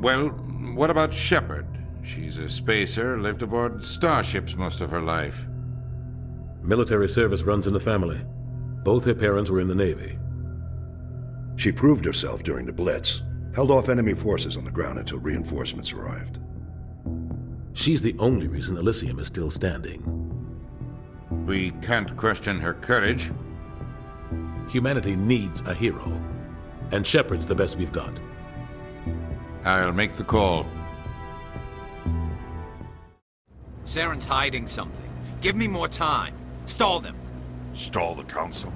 Well, what about Shepard? She's a spacer, lived aboard starships most of her life. Military service runs in the family. Both her parents were in the Navy. She proved herself during the Blitz, held off enemy forces on the ground until reinforcements arrived. She's the only reason Elysium is still standing. We can't question her courage. Humanity needs a hero, and Shepard's the best we've got. I'll make the call. Saren's hiding something. Give me more time. Stall them. Stall the Council?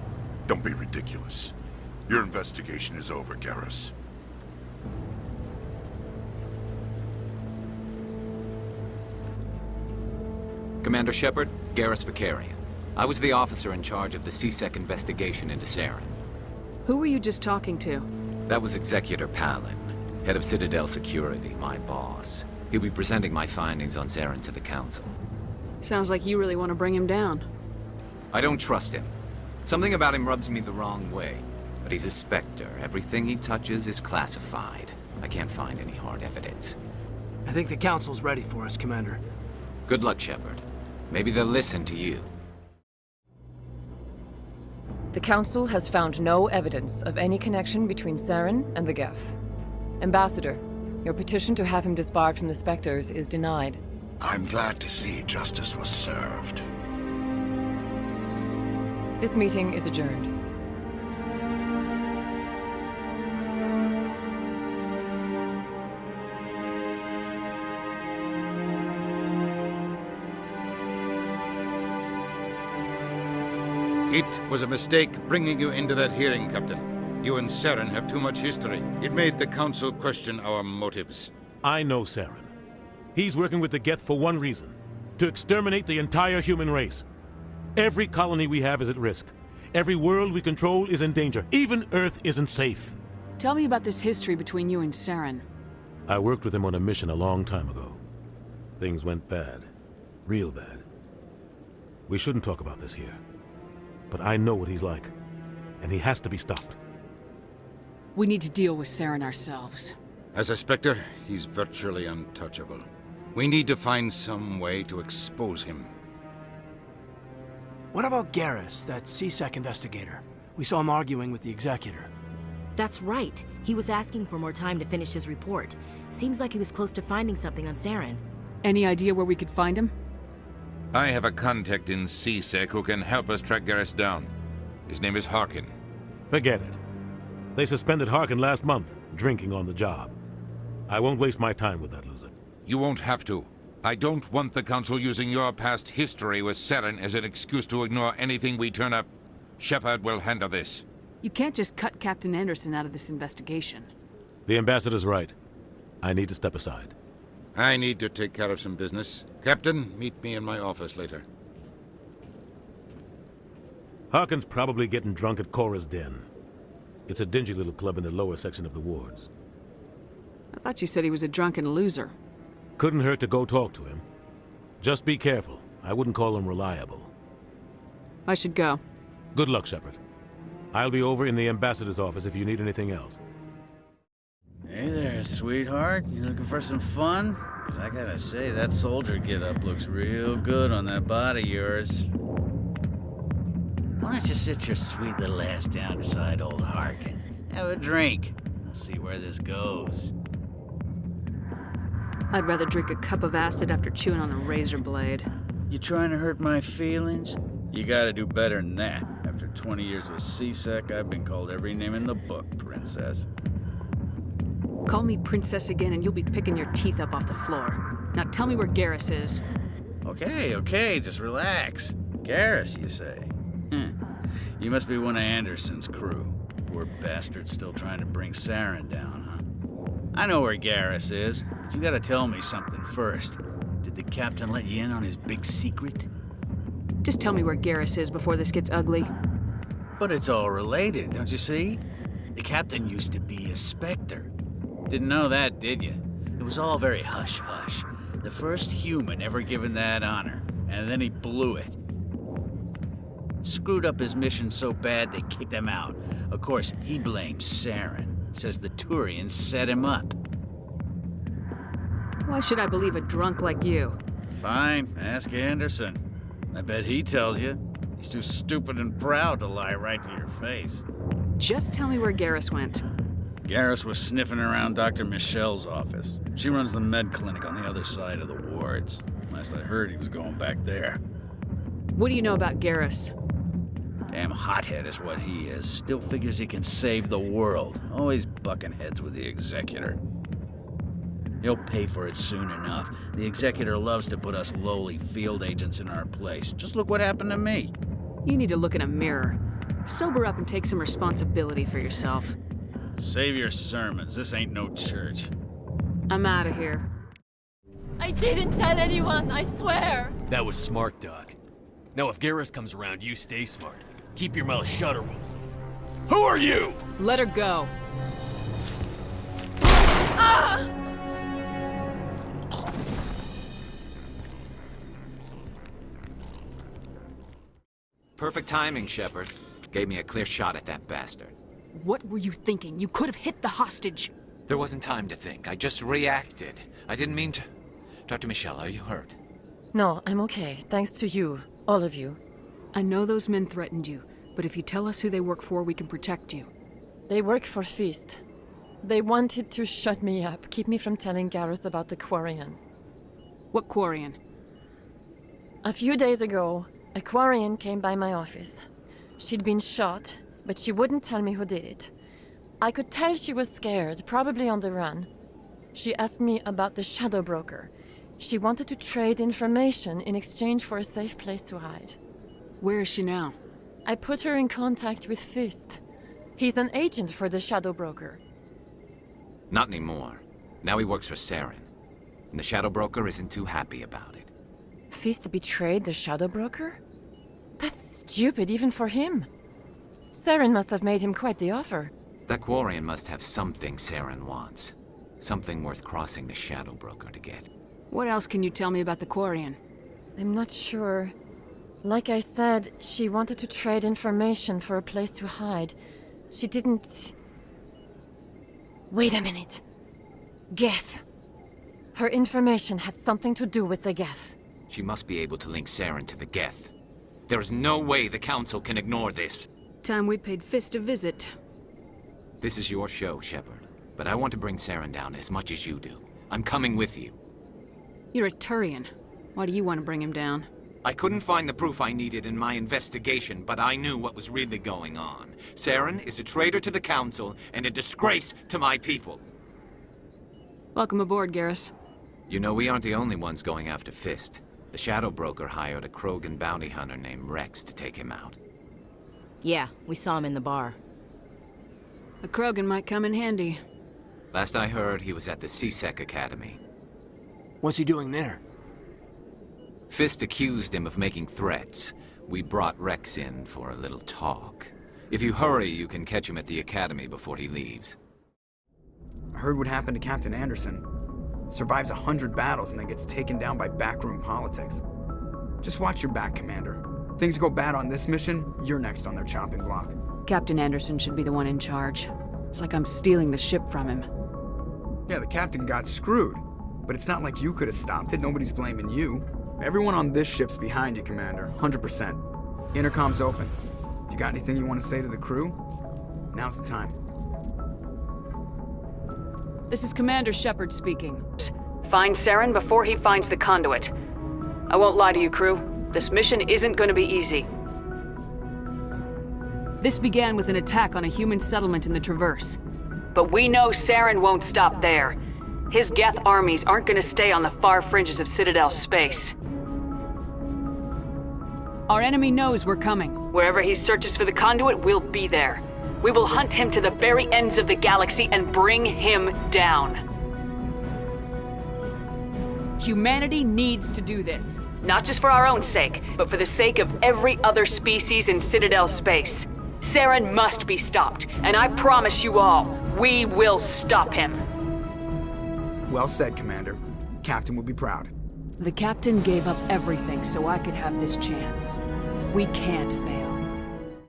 Don't be ridiculous. Your investigation is over, Garrus. Commander Shepard, Garrus Vicarian. I was the officer in charge of the C-Sec investigation into Saren. Who were you just talking to? That was Executor Palin, head of Citadel Security, my boss. He'll be presenting my findings on Saren to the Council. Sounds like you really want to bring him down. I don't trust him. Something about him rubs me the wrong way. But he's a Spectre. Everything he touches is classified. I can't find any hard evidence. I think the Council's ready for us, Commander. Good luck, Shepard. Maybe they'll listen to you. The Council has found no evidence of any connection between Saren and the Geth. Ambassador, your petition to have him disbarred from the Spectres is denied. I'm glad to see justice was served. This meeting is adjourned. It was a mistake bringing you into that hearing, Captain. You and Saren have too much history. It made the Council question our motives. I know Saren. He's working with the Geth for one reason: to exterminate the entire human race. Every colony we have is at risk. Every world we control is in danger. Even Earth isn't safe. Tell me about this history between you and Saren. I worked with him on a mission a long time ago. Things went bad. Real bad. We shouldn't talk about this here. But I know what he's like, and he has to be stopped. We need to deal with Saren ourselves. As a Spectre, he's virtually untouchable. We need to find some way to expose him. What about Garrus, that C-Sec investigator? We saw him arguing with the Executor. That's right. He was asking for more time to finish his report. Seems like he was close to finding something on Saren. Any idea where we could find him? I have a contact in C-Sec who can help us track Garrus down. His name is Harkin. Forget it. They suspended Harkin last month, drinking on the job. I won't waste my time with that loser. You won't have to. I don't want the Council using your past history with Saren as an excuse to ignore anything we turn up. Shepard will handle this. You can't just cut Captain Anderson out of this investigation. The Ambassador's right. I need to step aside. I need to take care of some business. Captain, meet me in my office later. Harkin's probably getting drunk at Cora's Den. It's a dingy little club in the lower section of the wards. I thought you said he was a drunken loser. Couldn't hurt to go talk to him. Just be careful. I wouldn't call him reliable. I should go. Good luck, Shepard. I'll be over in the Ambassador's office if you need anything else. Hey there, sweetheart. You looking for some fun? 'Cause I gotta say, that soldier get-up looks real good on that body of yours. Why don't you sit your sweet little ass down beside old Harkin? Have a drink. We'll see where this goes. I'd rather drink a cup of acid after chewing on a razor blade. You trying to hurt my feelings? You gotta do better than that. After 20 years with C-Sec, I've been called every name in the book, princess. Call me princess again and you'll be picking your teeth up off the floor. Now tell me where Garrus is. Okay, just relax. Garrus, you say? You must be one of Anderson's crew. Poor bastard still trying to bring Saren down, huh? I know where Garrus is, but you gotta tell me something first. Did the captain let you in on his big secret? Just tell me where Garrus is before this gets ugly. But it's all related, don't you see? The captain used to be a Spectre. Didn't know that, did you? It was all very hush-hush. The first human ever given that honor, and then he blew it. Screwed up his mission so bad they kicked him out. Of course, he blames Saren. Says the Turians set him up. Why should I believe a drunk like you? Fine, ask Anderson. I bet he tells you. He's too stupid and proud to lie right to your face. Just tell me where Garrus went. Garrus was sniffing around Dr. Michelle's office. She runs the med clinic on the other side of the wards. Last I heard, he was going back there. What do you know about Garrus? Damn hothead is what he is. Still figures he can save the world. Always bucking heads with the Executor. He'll pay for it soon enough. The Executor loves to put us lowly field agents in our place. Just look what happened to me. You need to look in a mirror. Sober up and take some responsibility for yourself. Save your sermons. This ain't no church. I'm out of here. I didn't tell anyone, I swear! That was smart, Doc. Now if Garrus comes around, you stay smart. Keep your mouth shut or we'll... Who are you? Let her go. Ah! Perfect timing, Shepard. Gave me a clear shot at that bastard. What were you thinking? You could have hit the hostage. There wasn't time to think. I just reacted. I didn't mean to... Dr. Michelle, are you hurt? No, I'm okay. Thanks to you. All of you. I know those men threatened you, but if you tell us who they work for, we can protect you. They work for Feast. They wanted to shut me up, keep me from telling Garrus about the Quarian. What Quarian? A few days ago, a Quarian came by my office. She'd been shot, but she wouldn't tell me who did it. I could tell she was scared, probably on the run. She asked me about the Shadow Broker. She wanted to trade information in exchange for a safe place to hide. Where is she now? I put her in contact with Fist. He's an agent for the Shadow Broker. Not anymore. Now he works for Saren. And the Shadow Broker isn't too happy about it. Fist betrayed the Shadow Broker? That's stupid even for him. Saren must have made him quite the offer. That Quarian must have something Saren wants. Something worth crossing the Shadow Broker to get. What else can you tell me about the Quarian? I'm not sure. Like I said, she wanted to trade information for a place to hide. She didn't... Wait a minute. Geth. Her information had something to do with the Geth. She must be able to link Saren to the Geth. There's no way the Council can ignore this. Time we paid Fist a visit. This is your show, Shepard. But I want to bring Saren down as much as you do. I'm coming with you. You're a Turian. Why do you want to bring him down? I couldn't find the proof I needed in my investigation, but I knew what was really going on. Saren is a traitor to the Council and a disgrace to my people. Welcome aboard, Garrus. You know, we aren't the only ones going after Fist. The Shadow Broker hired a Krogan bounty hunter named Rex to take him out. Yeah, we saw him in the bar. A Krogan might come in handy. Last I heard, he was at the CSEC Academy. What's he doing there? Fist accused him of making threats. We brought Rex in for a little talk. If you hurry, you can catch him at the Academy before he leaves. I heard what happened to Captain Anderson. Survives 100 battles and then gets taken down by backroom politics. Just watch your back, Commander. Things go bad on this mission, you're next on their chopping block. Captain Anderson should be the one in charge. It's like I'm stealing the ship from him. Yeah, the captain got screwed. But it's not like you could have stopped it, nobody's blaming you. Everyone on this ship's behind you, Commander, 100%. Intercom's open. If you got anything you want to say to the crew, now's the time. This is Commander Shepard speaking. Find Saren before he finds the conduit. I won't lie to you, crew. This mission isn't going to be easy. This began with an attack on a human settlement in the Traverse. But we know Saren won't stop there. His Geth armies aren't going to stay on the far fringes of Citadel space. Our enemy knows we're coming. Wherever he searches for the conduit, we'll be there. We will hunt him to the very ends of the galaxy and bring him down. Humanity needs to do this. Not just for our own sake, but for the sake of every other species in Citadel space. Saren must be stopped, and I promise you all, we will stop him. Well said, Commander. Captain will be proud. The Captain gave up everything so I could have this chance. We can't fail.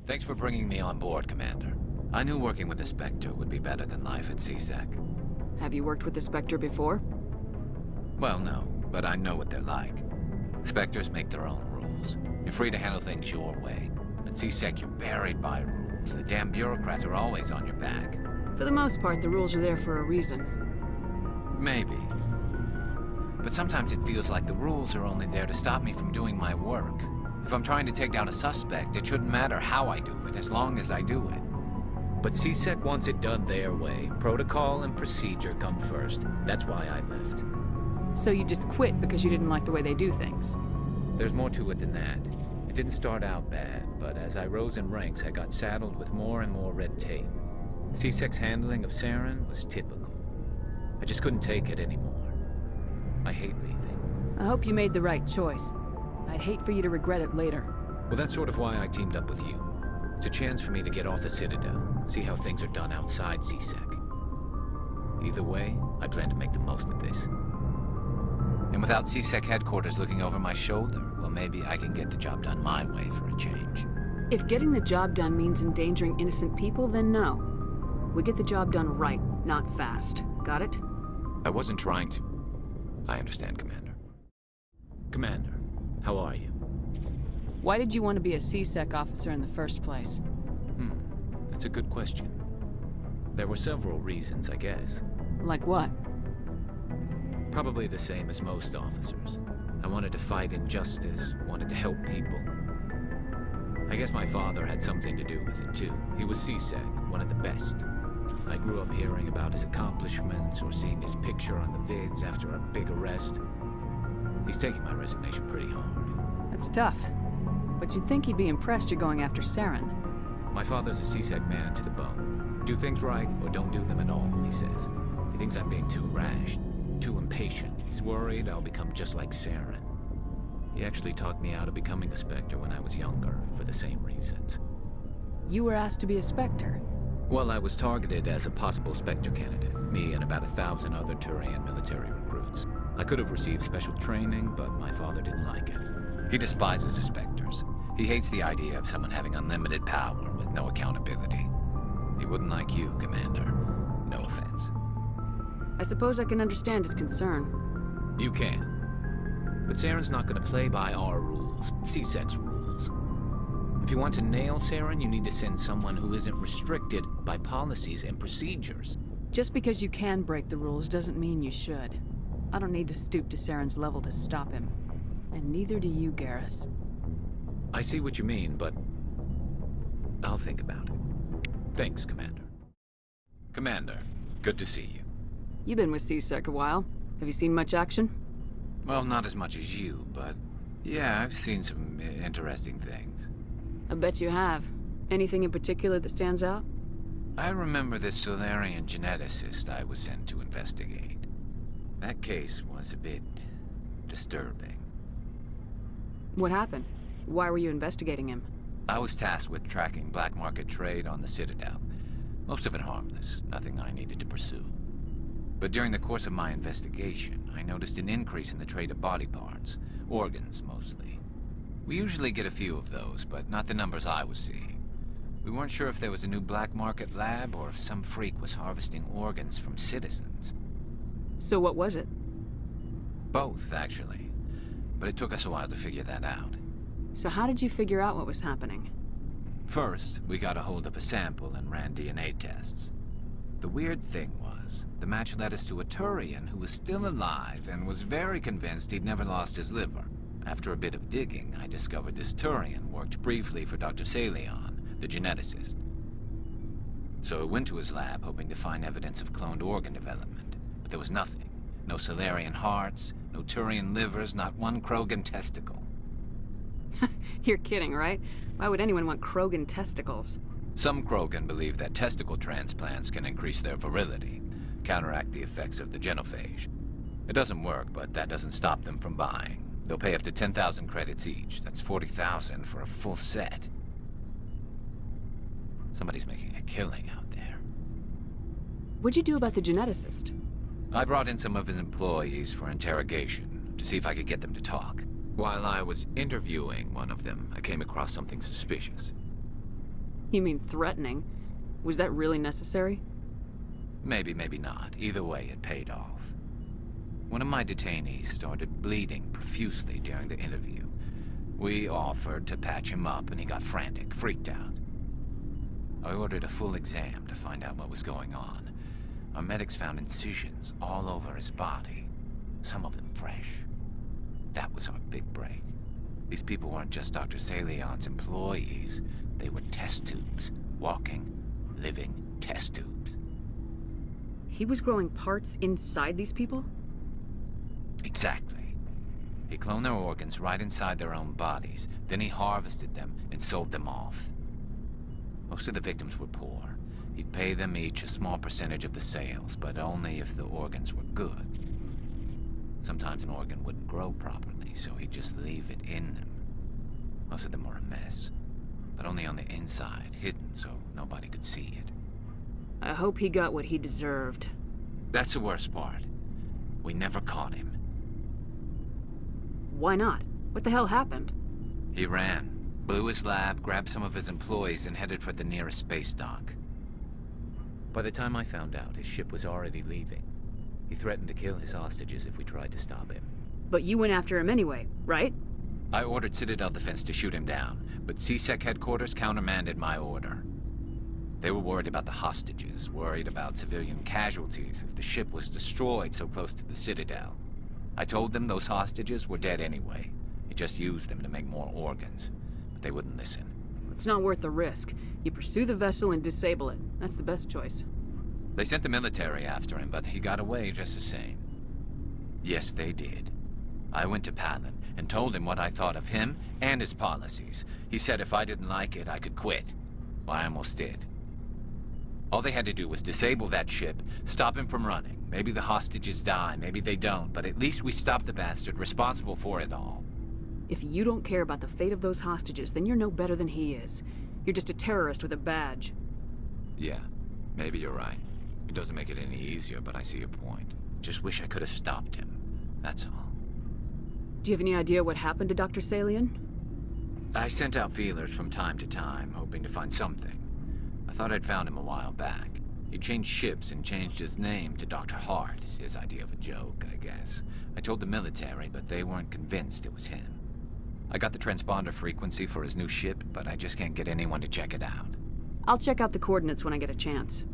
Thanks for bringing me on board, Commander. I knew working with the Spectre would be better than life at CSEC. Have you worked with the Spectre before? Well, no, but I know what they're like. Spectres make their own rules. You're free to handle things your way. At C-Sec, you're buried by rules. The damn bureaucrats are always on your back. For the most part, the rules are there for a reason. Maybe. But sometimes it feels like the rules are only there to stop me from doing my work. If I'm trying to take down a suspect, it shouldn't matter how I do it, as long as I do it. But C-Sec wants it done their way. Protocol and procedure come first. That's why I left. So you just quit because you didn't like the way they do things? There's more to it than that. It didn't start out bad, but as I rose in ranks, I got saddled with more and more red tape. C-Sec's handling of Saren was typical. I just couldn't take it anymore. I hate leaving. I hope you made the right choice. I'd hate for you to regret it later. Well, that's sort of why I teamed up with you. It's a chance for me to get off the Citadel, see how things are done outside C-Sec. Either way, I plan to make the most of this. And without C-Sec headquarters looking over my shoulder, well, maybe I can get the job done my way for a change. If getting the job done means endangering innocent people, then no. We get the job done right, not fast. Got it? I wasn't trying to... I understand, Commander. Commander, how are you? Why did you want to be a C-Sec officer in the first place? That's a good question. There were several reasons, I guess. Like what? Probably the same as most officers. I wanted to fight injustice, wanted to help people. I guess my father had something to do with it too. He was C-Sec, one of the best. I grew up hearing about his accomplishments or seeing his picture on the vids after a big arrest. He's taking my resignation pretty hard. That's tough. But you'd think he'd be impressed you're going after Saren. My father's a C-Sec man to the bone. Do things right or don't do them at all, he says. He thinks I'm being too rash, too impatient. He's worried I'll become just like Saren. He actually talked me out of becoming a Spectre when I was younger, for the same reasons. You were asked to be a Spectre? Well, I was targeted as a possible Spectre candidate, me and about 1,000 other Turian military recruits. I could have received special training, but my father didn't like it. He despises the Spectres. He hates the idea of someone having unlimited power with no accountability. He wouldn't like you, Commander. No offense. I suppose I can understand his concern. You can. But Saren's not going to play by our rules, C-Sec's rules. If you want to nail Saren, you need to send someone who isn't restricted by policies and procedures. Just because you can break the rules doesn't mean you should. I don't need to stoop to Saren's level to stop him. And neither do you, Garrus. I see what you mean, but I'll think about it. Thanks, Commander. Commander, good to see you. You've been with C-Sec a while. Have you seen much action? Well, not as much as you, but yeah, I've seen some interesting things. I bet you have. Anything in particular that stands out? I remember this Solarian geneticist I was sent to investigate. That case was a bit disturbing. What happened? Why were you investigating him? I was tasked with tracking black market trade on the Citadel. Most of it harmless, nothing I needed to pursue. But during the course of my investigation, I noticed an increase in the trade of body parts, organs mostly. We usually get a few of those, but not the numbers I was seeing. We weren't sure if there was a new black market lab or if some freak was harvesting organs from citizens. So what was it? Both, actually. But it took us a while to figure that out. So how did you figure out what was happening? First, we got a hold of a sample and ran DNA tests. The weird thing was, the match led us to a Turian who was still alive and was very convinced he'd never lost his liver. After a bit of digging, I discovered this Turian worked briefly for Dr. Salion, the geneticist. So I went to his lab hoping to find evidence of cloned organ development, but there was nothing. No Solarian hearts, no Turian livers, not one Krogan testicle. You're kidding, right? Why would anyone want Krogan testicles? Some Krogan believe that testicle transplants can increase their virility, counteract the effects of the genophage. It doesn't work, but that doesn't stop them from buying. They'll pay up to 10,000 credits each. That's 40,000 for a full set. Somebody's making a killing out there. What'd you do about the geneticist? I brought in some of his employees for interrogation, to see if I could get them to talk. While I was interviewing one of them, I came across something suspicious. You mean threatening? Was that really necessary? Maybe, maybe not. Either way, it paid off. One of my detainees started bleeding profusely during the interview. We offered to patch him up, and he got frantic, freaked out. I ordered a full exam to find out what was going on. Our medics found incisions all over his body, some of them fresh. That was our big break. These people weren't just Dr. Salion's employees. They were test tubes. Walking, living test tubes. He was growing parts inside these people? Exactly. He cloned their organs right inside their own bodies. Then he harvested them and sold them off. Most of the victims were poor. He'd pay them each a small percentage of the sales, but only if the organs were good. Sometimes an organ wouldn't grow properly, so he'd just leave it in them. Most of them were a mess, but only on the inside, hidden so nobody could see it. I hope he got what he deserved. That's the worst part. We never caught him. Why not? What the hell happened? He ran, blew his lab, grabbed some of his employees, and headed for the nearest space dock. By the time I found out, his ship was already leaving. He threatened to kill his hostages if we tried to stop him. But you went after him anyway, right? I ordered Citadel Defense to shoot him down, but CSEC headquarters countermanded my order. They were worried about the hostages, worried about civilian casualties if the ship was destroyed so close to the Citadel. I told them those hostages were dead anyway. He just used them to make more organs, but they wouldn't listen. It's not worth the risk. You pursue the vessel and disable it. That's the best choice. They sent the military after him, but he got away just the same. Yes, they did. I went to Palin and told him what I thought of him and his policies. He said if I didn't like it, I could quit. Well, I almost did. All they had to do was disable that ship, stop him from running. Maybe the hostages die, maybe they don't, but at least we stopped the bastard responsible for it all. If you don't care about the fate of those hostages, then you're no better than he is. You're just a terrorist with a badge. Yeah, maybe you're right. It doesn't make it any easier, but I see your point. Just wish I could have stopped him. That's all. Do you have any idea what happened to Dr. Salion? I sent out feelers from time to time, hoping to find something. I thought I'd found him a while back. He changed ships and changed his name to Dr. Hart. His idea of a joke, I guess. I told the military, but they weren't convinced it was him. I got the transponder frequency for his new ship, but I just can't get anyone to check it out. I'll check out the coordinates when I get a chance.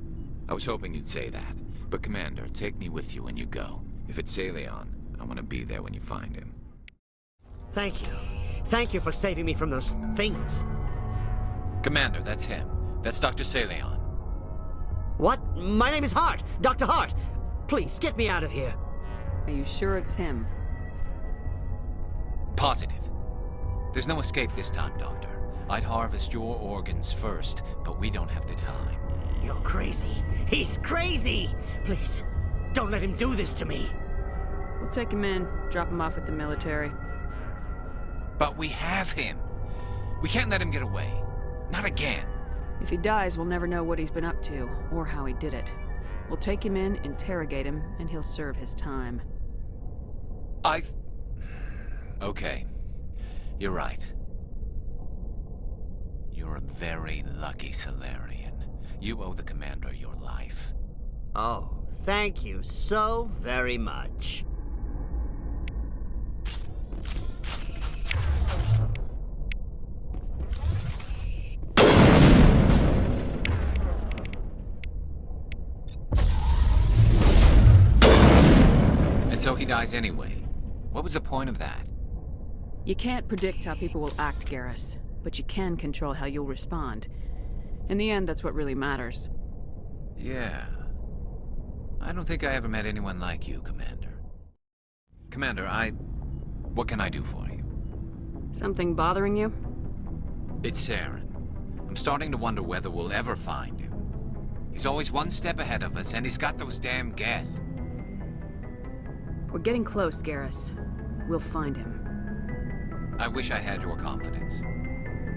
I was hoping you'd say that. But Commander, take me with you when you go. If it's Salion, I want to be there when you find him. Thank you. Thank you for saving me from those things. Commander, that's him. That's Dr. Salion. What? My name is Hart. Dr. Hart. Please, get me out of here. Are you sure it's him? Positive. There's no escape this time, Doctor. I'd harvest your organs first, but we don't have the time. You're crazy. He's crazy! Please, don't let him do this to me. We'll take him in, drop him off with the military. But we have him. We can't let him get away. Not again. If he dies, we'll never know what he's been up to, or how he did it. We'll take him in, interrogate him, and he'll serve his time. Okay. You're right. You're a very lucky Solarian. You owe the Commander your life. Oh, thank you so very much. And so he dies anyway. What was the point of that? You can't predict how people will act, Garrus, but you can control how you'll respond. In the end, that's what really matters. Yeah. I don't think I ever met anyone like you, Commander. Commander, what can I do for you? Something bothering you? It's Saren. I'm starting to wonder whether we'll ever find him. He's always one step ahead of us, and he's got those damn Geth. We're getting close, Garrus. We'll find him. I wish I had your confidence.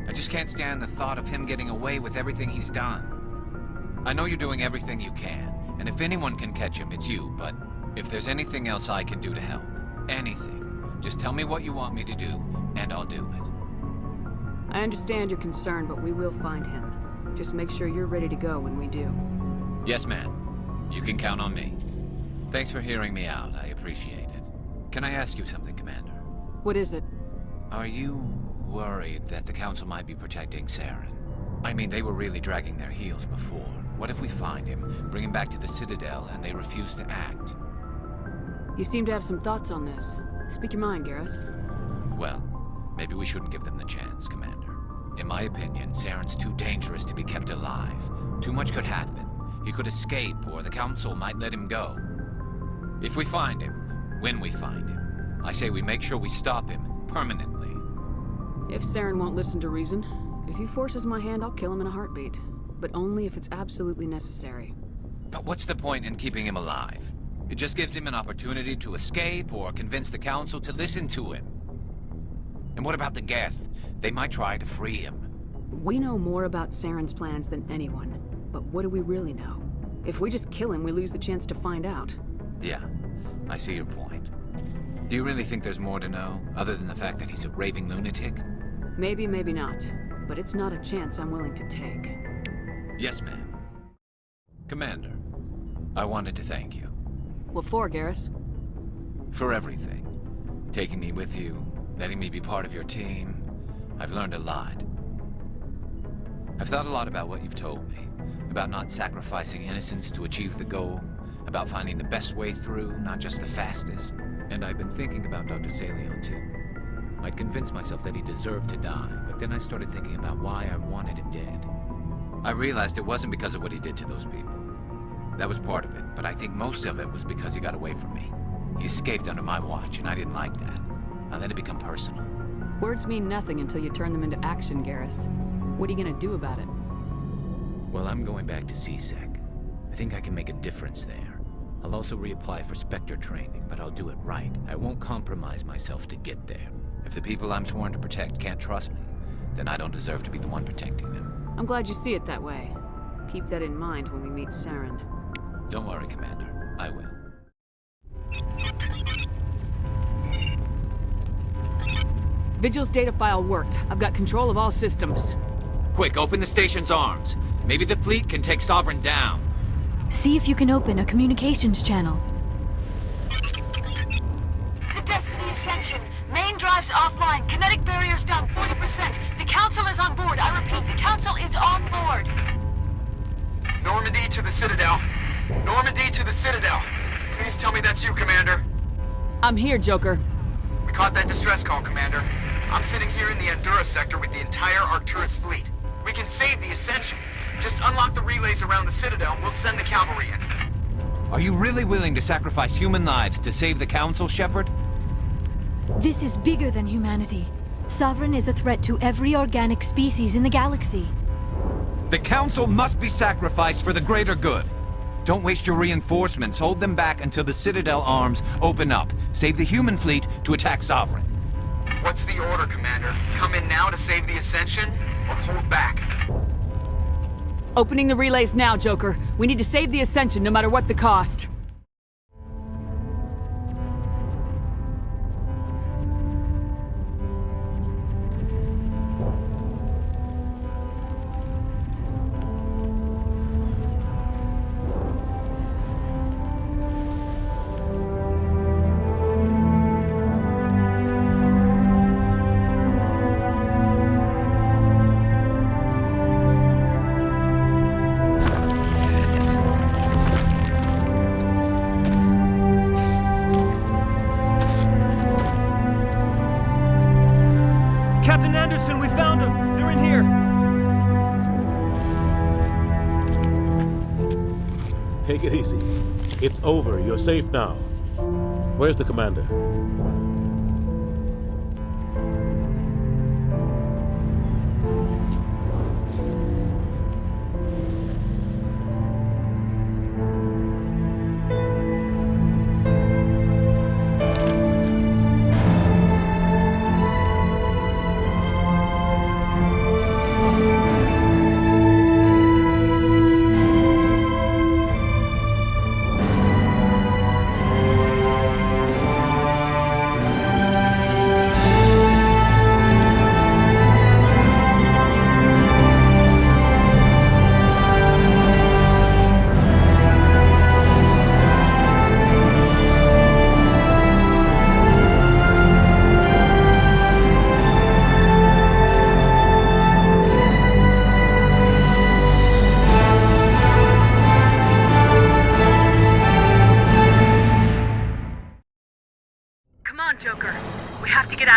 I just can't stand the thought of him getting away with everything he's done. I know you're doing everything you can, and if anyone can catch him, it's you, but if there's anything else I can do to help, anything, just tell me what you want me to do, and I'll do it. I understand your concern, but we will find him. Just make sure you're ready to go when we do. Yes, ma'am. You can count on me. Thanks for hearing me out. I appreciate it. Can I ask you something, Commander? What is it? Are you worried that the Council might be protecting Saren? I mean, they were really dragging their heels before. What if we find him, bring him back to the Citadel, and they refuse to act? You seem to have some thoughts on this. Speak your mind, Garrus. Well, maybe we shouldn't give them the chance, Commander. In my opinion, Saren's too dangerous to be kept alive. Too much could happen. He could escape, or the Council might let him go. If we find him, when we find him, I say we make sure we stop him permanently. If Saren won't listen to reason, if he forces my hand, I'll kill him in a heartbeat. But only if it's absolutely necessary. But what's the point in keeping him alive? It just gives him an opportunity to escape or convince the Council to listen to him. And what about the Geth? They might try to free him. We know more about Saren's plans than anyone. But what do we really know? If we just kill him, we lose the chance to find out. Yeah, I see your point. Do you really think there's more to know, other than the fact that he's a raving lunatic? Maybe, maybe not. But it's not a chance I'm willing to take. Yes, ma'am. Commander, I wanted to thank you. What for, Garrus? For everything. Taking me with you, letting me be part of your team. I've learned a lot. I've thought a lot about what you've told me. About not sacrificing innocence to achieve the goal. About finding the best way through, not just the fastest. And I've been thinking about Dr. Saleon, too. I'd convinced myself that he deserved to die, but then I started thinking about why I wanted him dead. I realized it wasn't because of what he did to those people. That was part of it, but I think most of it was because he got away from me. He escaped under my watch, and I didn't like that. I let it become personal. Words mean nothing until you turn them into action, Garrus. What are you gonna do about it? Well, I'm going back to CSEC. I think I can make a difference there. I'll also reapply for Spectre training, but I'll do it right. I won't compromise myself to get there. If the people I'm sworn to protect can't trust me, then I don't deserve to be the one protecting them. I'm glad you see it that way. Keep that in mind when we meet Saren. Don't worry, Commander. I will. Vigil's data file worked. I've got control of all systems. Quick, open the station's arms. Maybe the fleet can take Sovereign down. See if you can open a communications channel. The Destiny Ascension. Main drives offline. Kinetic barriers down 40%. The Council is on board. I repeat, the Council is on board. Normandy to the Citadel. Normandy to the Citadel. Please tell me that's you, Commander. I'm here, Joker. We caught that distress call, Commander. I'm sitting here in the Andurra sector with the entire Arcturus fleet. We can save the Ascension. Just unlock the relays around the Citadel and we'll send the cavalry in. Are you really willing to sacrifice human lives to save the Council, Shepard? This is bigger than humanity. Sovereign is a threat to every organic species in the galaxy. The Council must be sacrificed for the greater good. Don't waste your reinforcements. Hold them back until the Citadel arms open up. Save the human fleet to attack Sovereign. What's the order, Commander? Come in now to save the Ascension, or hold back? Opening the relays now, Joker. We need to save the Ascension no matter what the cost. Captain Anderson, we found them! They're in here! Take it easy. It's over. You're safe now. Where's the commander?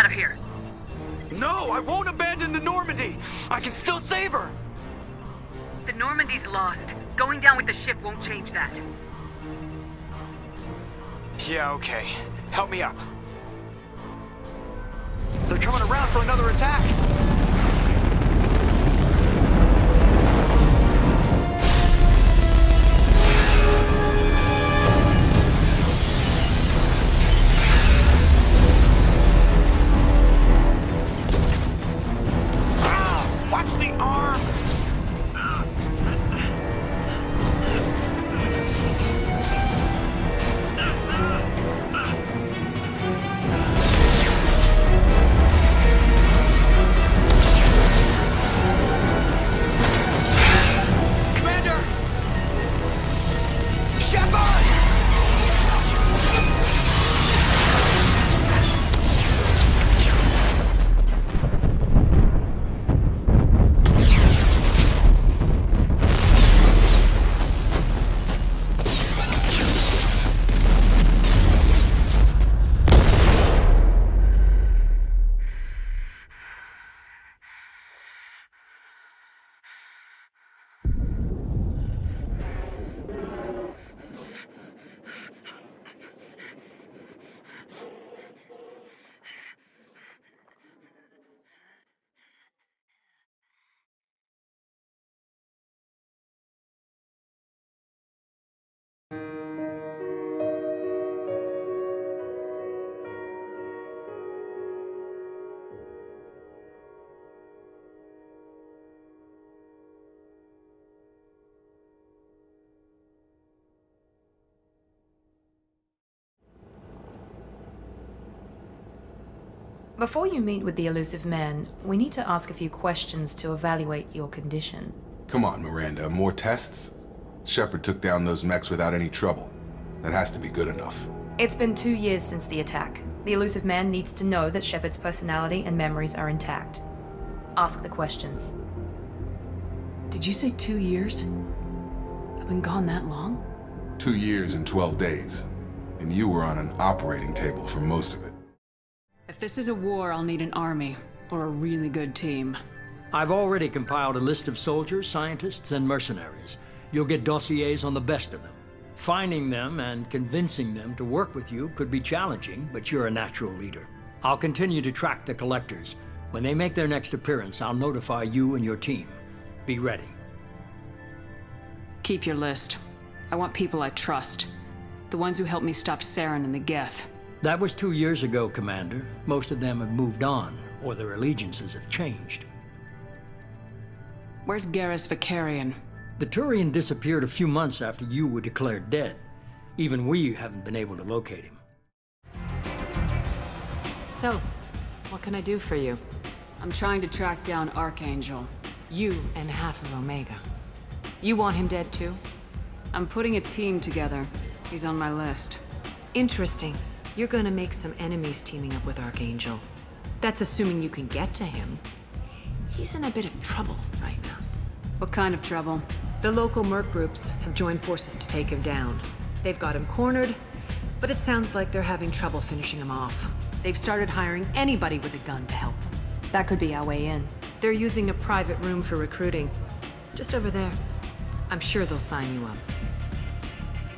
out of here. No, I won't abandon the Normandy! I can still save her! The Normandy's lost. Going down with the ship won't change that. Yeah, okay. Help me up. They're coming around for another attack! Watch the arm! Commander! Shepard! Before you meet with the elusive man, we need to ask a few questions to evaluate your condition. Come on, Miranda, more tests? Shepard took down those mechs without any trouble. That has to be good enough. It's been 2 years since the attack. The elusive man needs to know that Shepard's personality and memories are intact. Ask the questions. Did you say 2 years? I've been gone that long? 2 years and 12 days. And you were on an operating table for most of it. If this is a war, I'll need an army, or a really good team. I've already compiled a list of soldiers, scientists, and mercenaries. You'll get dossiers on the best of them. Finding them and convincing them to work with you could be challenging, but you're a natural leader. I'll continue to track the collectors. When they make their next appearance, I'll notify you and your team. Be ready. Keep your list. I want people I trust. The ones who helped me stop Saren and the Geth. That was 2 years ago, Commander. Most of them have moved on, or their allegiances have changed. Where's Garrus Vicarian? The Turian disappeared a few months after you were declared dead. Even we haven't been able to locate him. So, what can I do for you? I'm trying to track down Archangel. You and half of Omega. You want him dead too? I'm putting a team together. He's on my list. Interesting. You're gonna make some enemies teaming up with Archangel. That's assuming you can get to him. He's in a bit of trouble right now. What kind of trouble? The local merc groups have joined forces to take him down. They've got him cornered, but it sounds like they're having trouble finishing him off. They've started hiring anybody with a gun to help them. That could be our way in. They're using a private room for recruiting. Just over there. I'm sure they'll sign you up.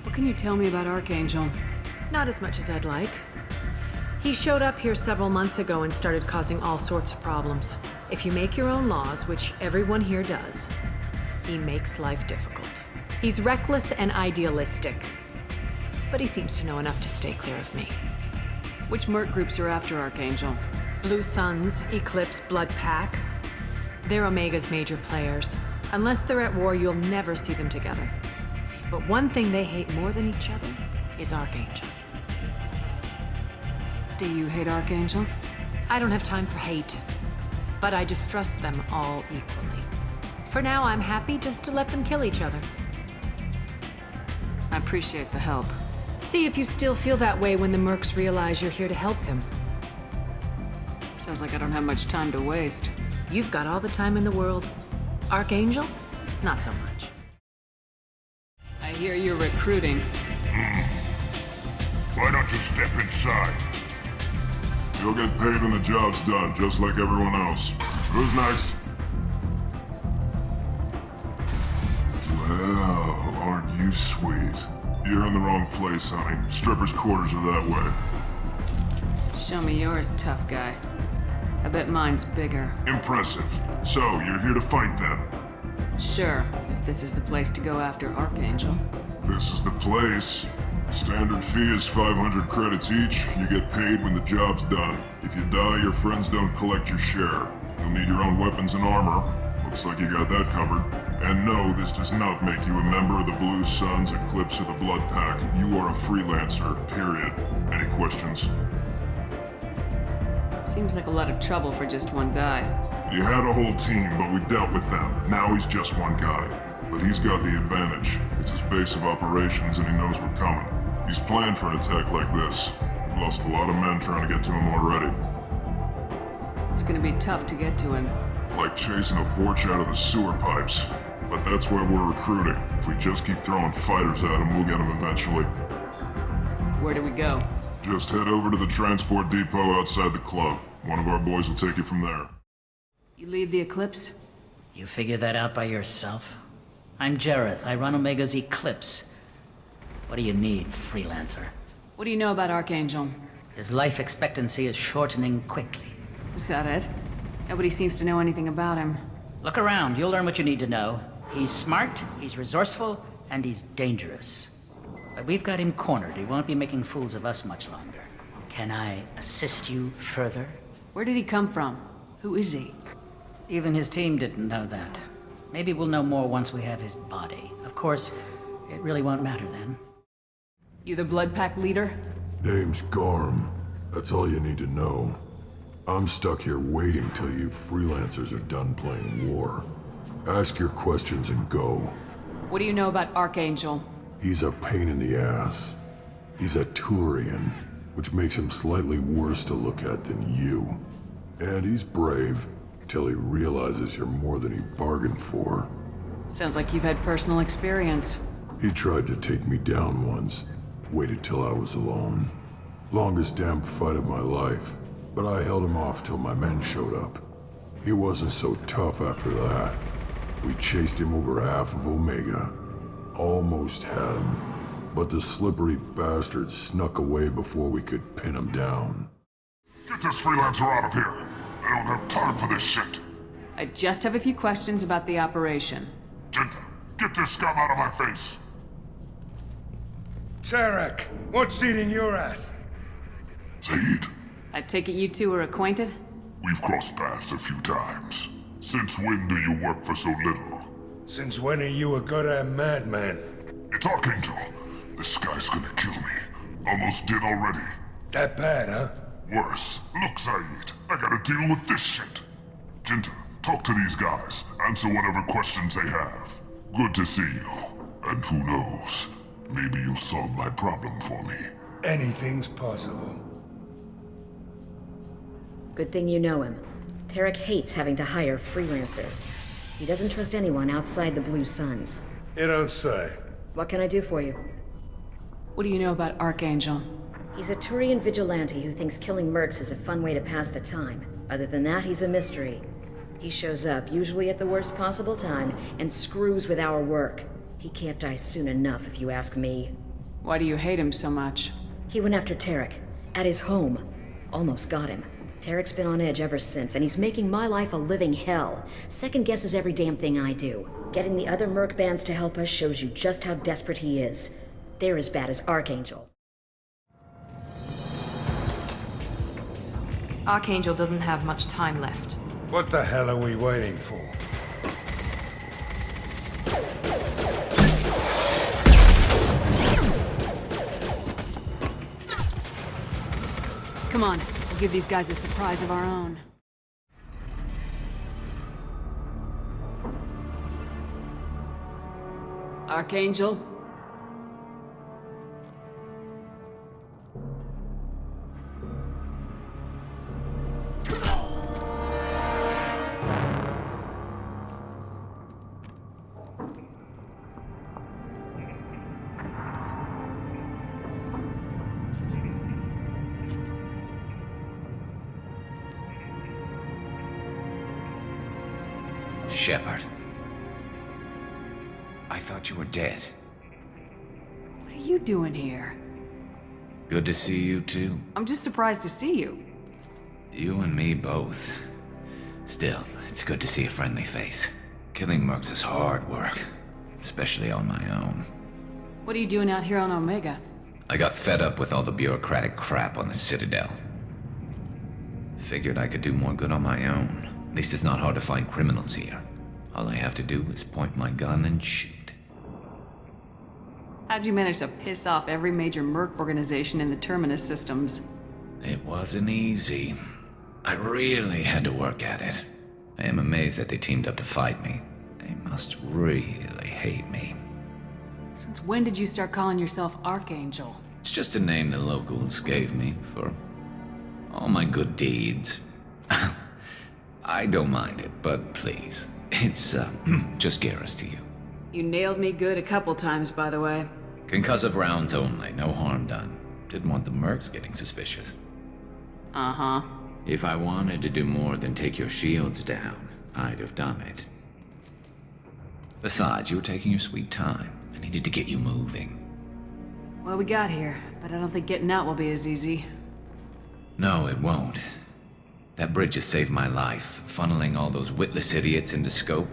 What can you tell me about Archangel? Not as much as I'd like. He showed up here several months ago and started causing all sorts of problems. If you make your own laws, which everyone here does, he makes life difficult. He's reckless and idealistic. But he seems to know enough to stay clear of me. Which merc groups are after Archangel? Blue Suns, Eclipse, Blood Pack. They're Omega's major players. Unless they're at war, you'll never see them together. But one thing they hate more than each other is Archangel. Do you hate Archangel? I don't have time for hate, but I distrust them all equally. For now, I'm happy just to let them kill each other. I appreciate the help. See if you still feel that way when the mercs realize you're here to help him. Sounds like I don't have much time to waste. You've got all the time in the world. Archangel? Not so much. I hear you're recruiting. Why don't you step inside? You'll get paid when the job's done, just like everyone else. Who's next? Well, aren't you sweet? You're in the wrong place, honey. Strippers' quarters are that way. Show me yours, tough guy. I bet mine's bigger. Impressive. So, you're here to fight then? Sure, if this is the place to go after Archangel. This is the place. Standard fee is 500 credits each. You get paid when the job's done. If you die, your friends don't collect your share. You'll need your own weapons and armor. Looks like you got that covered. And no, this does not make you a member of the Blue Suns, Eclipse, or the Blood Pack. You are a freelancer, period. Any questions? Seems like a lot of trouble for just one guy. You had a whole team, but we've dealt with them. Now he's just one guy. But he's got the advantage. It's his base of operations and he knows we're coming. He's planned for an attack like this. We've lost a lot of men trying to get to him already. It's gonna be tough to get to him. Like chasing a Vorch out of the sewer pipes. But that's why we're recruiting. If we just keep throwing fighters at him, we'll get him eventually. Where do we go? Just head over to the transport depot outside the club. One of our boys will take you from there. You lead the Eclipse? You figure that out by yourself? I'm Jareth. I run Omega's Eclipse. What do you need, freelancer? What do you know about Archangel? His life expectancy is shortening quickly. Is that it? Nobody seems to know anything about him. Look around. You'll learn what you need to know. He's smart, he's resourceful, and he's dangerous. But we've got him cornered. He won't be making fools of us much longer. Can I assist you further? Where did he come from? Who is he? Even his team didn't know that. Maybe we'll know more once we have his body. Of course, it really won't matter then. You the Blood Pack leader? Name's Garm. That's all you need to know. I'm stuck here waiting till you freelancers are done playing war. Ask your questions and go. What do you know about Archangel? He's a pain in the ass. He's a Turian, which makes him slightly worse to look at than you. And he's brave, till he realizes you're more than he bargained for. Sounds like you've had personal experience. He tried to take me down once, waited till I was alone. Longest damn fight of my life, but I held him off till my men showed up. He wasn't so tough after that. We chased him over half of Omega. Almost had him, but the slippery bastard snuck away before we could pin him down. Get this freelancer out of here! I don't have time for this shit! I just have a few questions about the operation. Genta, get this scum out of my face! Tarek, what's eating your ass? Zaid, I take it you two are acquainted? we've crossed paths a few times. Since when do you work for so little? Since when are you a goddamn madman? It's Archangel. This guy's gonna kill me. Almost did already. That bad, huh? Worse. Look, Zaid, I gotta deal with this shit. Genta, talk to these guys. Answer whatever questions they have. Good to see you. And who knows, maybe you'll solve my problem for me. Anything's possible. Good thing you know him. Tarek hates having to hire freelancers. He doesn't trust anyone outside the Blue Suns. You don't say. What can I do for you? What do you know about Archangel? He's a Turian vigilante who thinks killing mercs is a fun way to pass the time. Other than that, he's a mystery. He shows up, usually at the worst possible time, and screws with our work. He can't die soon enough, if you ask me. Why do you hate him so much? He went after Tarek, at his home. Almost got him. Tarek's been on edge ever since, and he's making my life a living hell. Second guesses every damn thing I do. Getting the other merc bands to help us shows you just how desperate he is. They're as bad as Archangel. Archangel doesn't have much time left. What the hell are we waiting for? Come on, we'll give these guys a surprise of our own. Archangel? Shepard. I thought you were dead. What are you doing here? Good to see you too. I'm just surprised to see you. You and me both. Still, it's good to see a friendly face. Killing mercs is hard work, especially on my own. What are you doing out here on Omega? I got fed up with all the bureaucratic crap on the Citadel. Figured I could do more good on my own. At least it's not hard to find criminals here. All I have to do is point my gun and shoot. How'd you manage to piss off every major merc organization in the Terminus systems? It wasn't easy. I really had to work at it. I am amazed that they teamed up to fight me. They must really hate me. Since when did you start calling yourself Archangel? It's just a name the locals gave me for all my good deeds. I don't mind it, but please, it's just Garrus to you. You nailed me good a couple times, by the way. Concussive rounds only, no harm done. Didn't want the mercs getting suspicious. Uh-huh. If I wanted to do more than take your shields down, I'd have done it. Besides, you were taking your sweet time. I needed to get you moving. Well, we got here, but I don't think getting out will be as easy. No, it won't. That bridge has saved my life, funneling all those witless idiots into scope.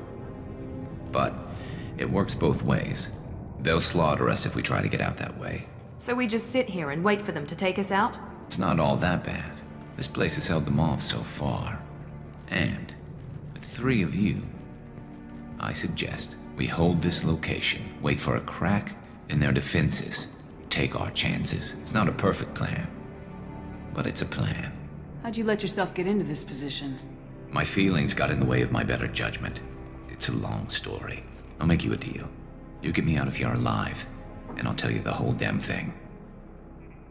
But it works both ways. They'll slaughter us if we try to get out that way. So we just sit here and wait for them to take us out? It's not all that bad. This place has held them off so far. And with 3 of you, I suggest we hold this location, wait for a crack in their defenses, take our chances. It's not a perfect plan, but it's a plan. How'd you let yourself get into this position? My feelings got in the way of my better judgment. It's a long story. I'll make you a deal. You get me out of here alive, and I'll tell you the whole damn thing.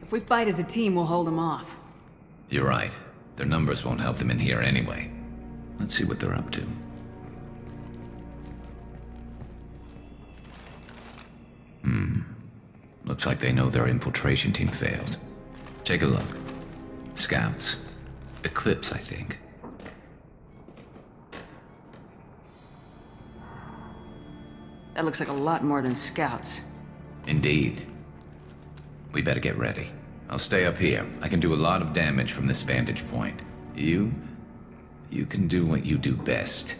If we fight as a team, we'll hold them off. You're right. Their numbers won't help them in here anyway. Let's see what they're up to. Looks like they know their infiltration team failed. Take a look. Scouts. Eclipse, I think. That looks like a lot more than scouts. Indeed. We better get ready. I'll stay up here. I can do a lot of damage from this vantage point. You can do what you do best.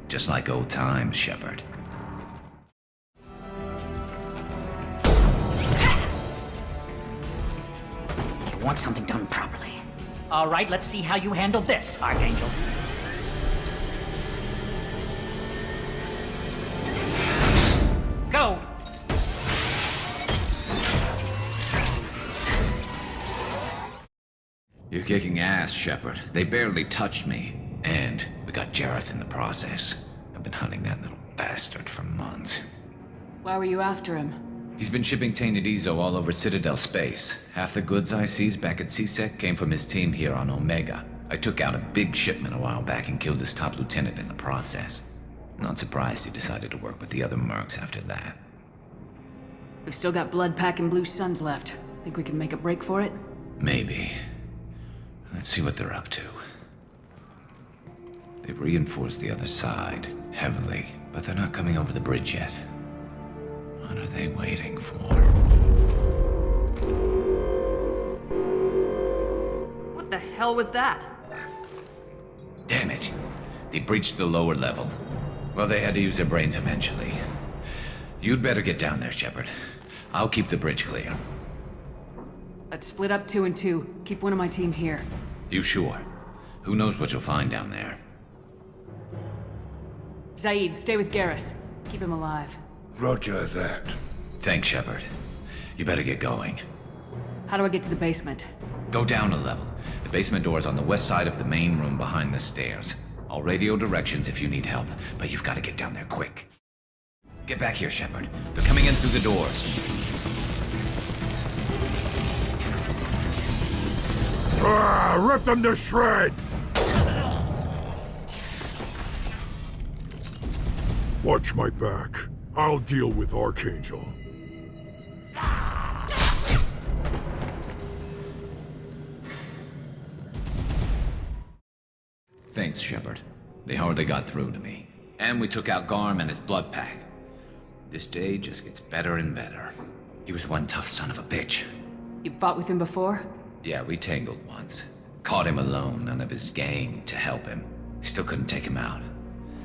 Just like old times, Shepard. You want something done properly. All right, let's see how you handle this, Archangel. Go! You're kicking ass, Shepard. They barely touched me. And we got Jareth in the process. I've been hunting that little bastard for months. Why were you after him? He's been shipping tainted Ezo all over Citadel space. Half the goods I seized back at CSEC came from his team here on Omega. I took out a big shipment a while back and killed his top lieutenant in the process. Not surprised he decided to work with the other mercs after that. We've still got blood packing Blue Suns left. Think we can make a break for it? Maybe. Let's see what they're up to. They've reinforced the other side, heavily, but they're not coming over the bridge yet. What are they waiting for? What the hell was that? Damn it. They breached the lower level. Well, they had to use their brains eventually. You'd better get down there, Shepard. I'll keep the bridge clear. Let's split up 2 and 2. Keep one of my team here. You sure? Who knows what you'll find down there? Zaid, stay with Garrus. Keep him alive. Roger that. Thanks, Shepard. You better get going. How do I get to the basement? Go down a level. The basement door is on the west side of the main room behind the stairs. I'll radio directions if you need help, but you've got to get down there quick. Get back here, Shepard. They're coming in through the doors. Rip them to shreds! Watch my back. I'll deal with Archangel. Thanks, Shepard. They hardly got through to me. And we took out Garm and his blood pack. This day just gets better and better. He was one tough son of a bitch. You fought with him before? Yeah, we tangled once. Caught him alone, none of his gang to help him. Still couldn't take him out.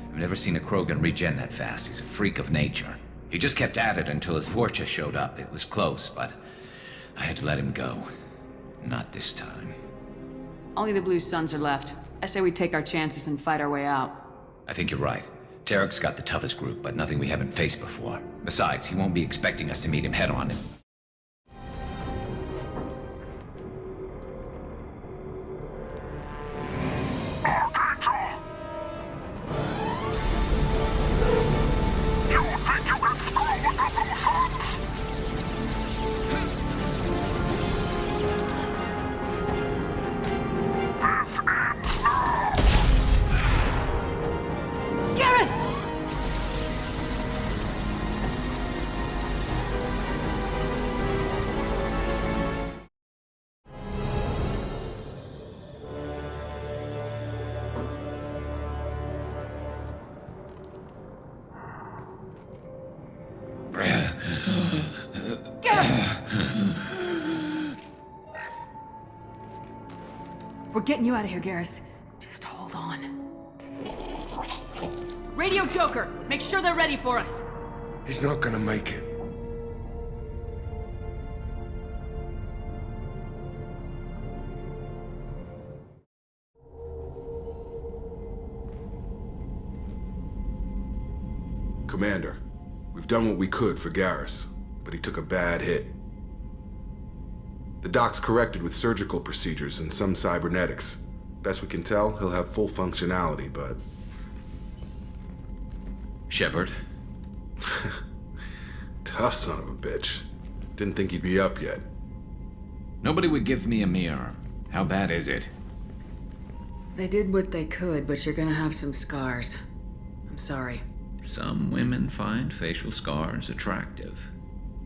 I've never seen a Krogan regen that fast. He's a freak of nature. He just kept at it until his Vorcha showed up. It was close, but I had to let him go. Not this time. Only the Blue Suns are left. I say we take our chances and fight our way out. I think you're right. Tarek's got the toughest group, but nothing we haven't faced before. Besides, he won't be expecting us to meet him head-on. We're getting you out of here, Garrus. Just hold on. Radio Joker, make sure they're ready for us. He's not gonna make it. Commander, we've done what we could for Garrus, but he took a bad hit. The doc's corrected with surgical procedures and some cybernetics. Best we can tell, he'll have full functionality, but... Shepard? Tough son of a bitch. Didn't think he'd be up yet. Nobody would give me a mirror. How bad is it? They did what they could, but you're gonna have some scars. I'm sorry. Some women find facial scars attractive.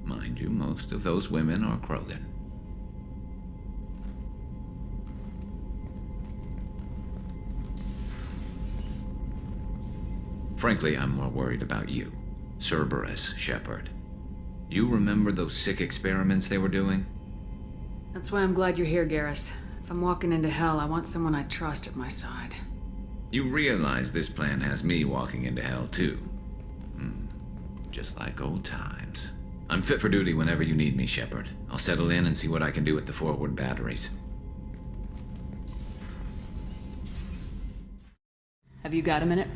Mind you, most of those women are Krogan. Frankly, I'm more worried about you. Cerberus, Shepard. You remember those sick experiments they were doing? That's why I'm glad you're here, Garrus. If I'm walking into hell, I want someone I trust at my side. You realize this plan has me walking into hell, too. Just like old times. I'm fit for duty whenever you need me, Shepard. I'll settle in and see what I can do with the forward batteries. Have you got a minute?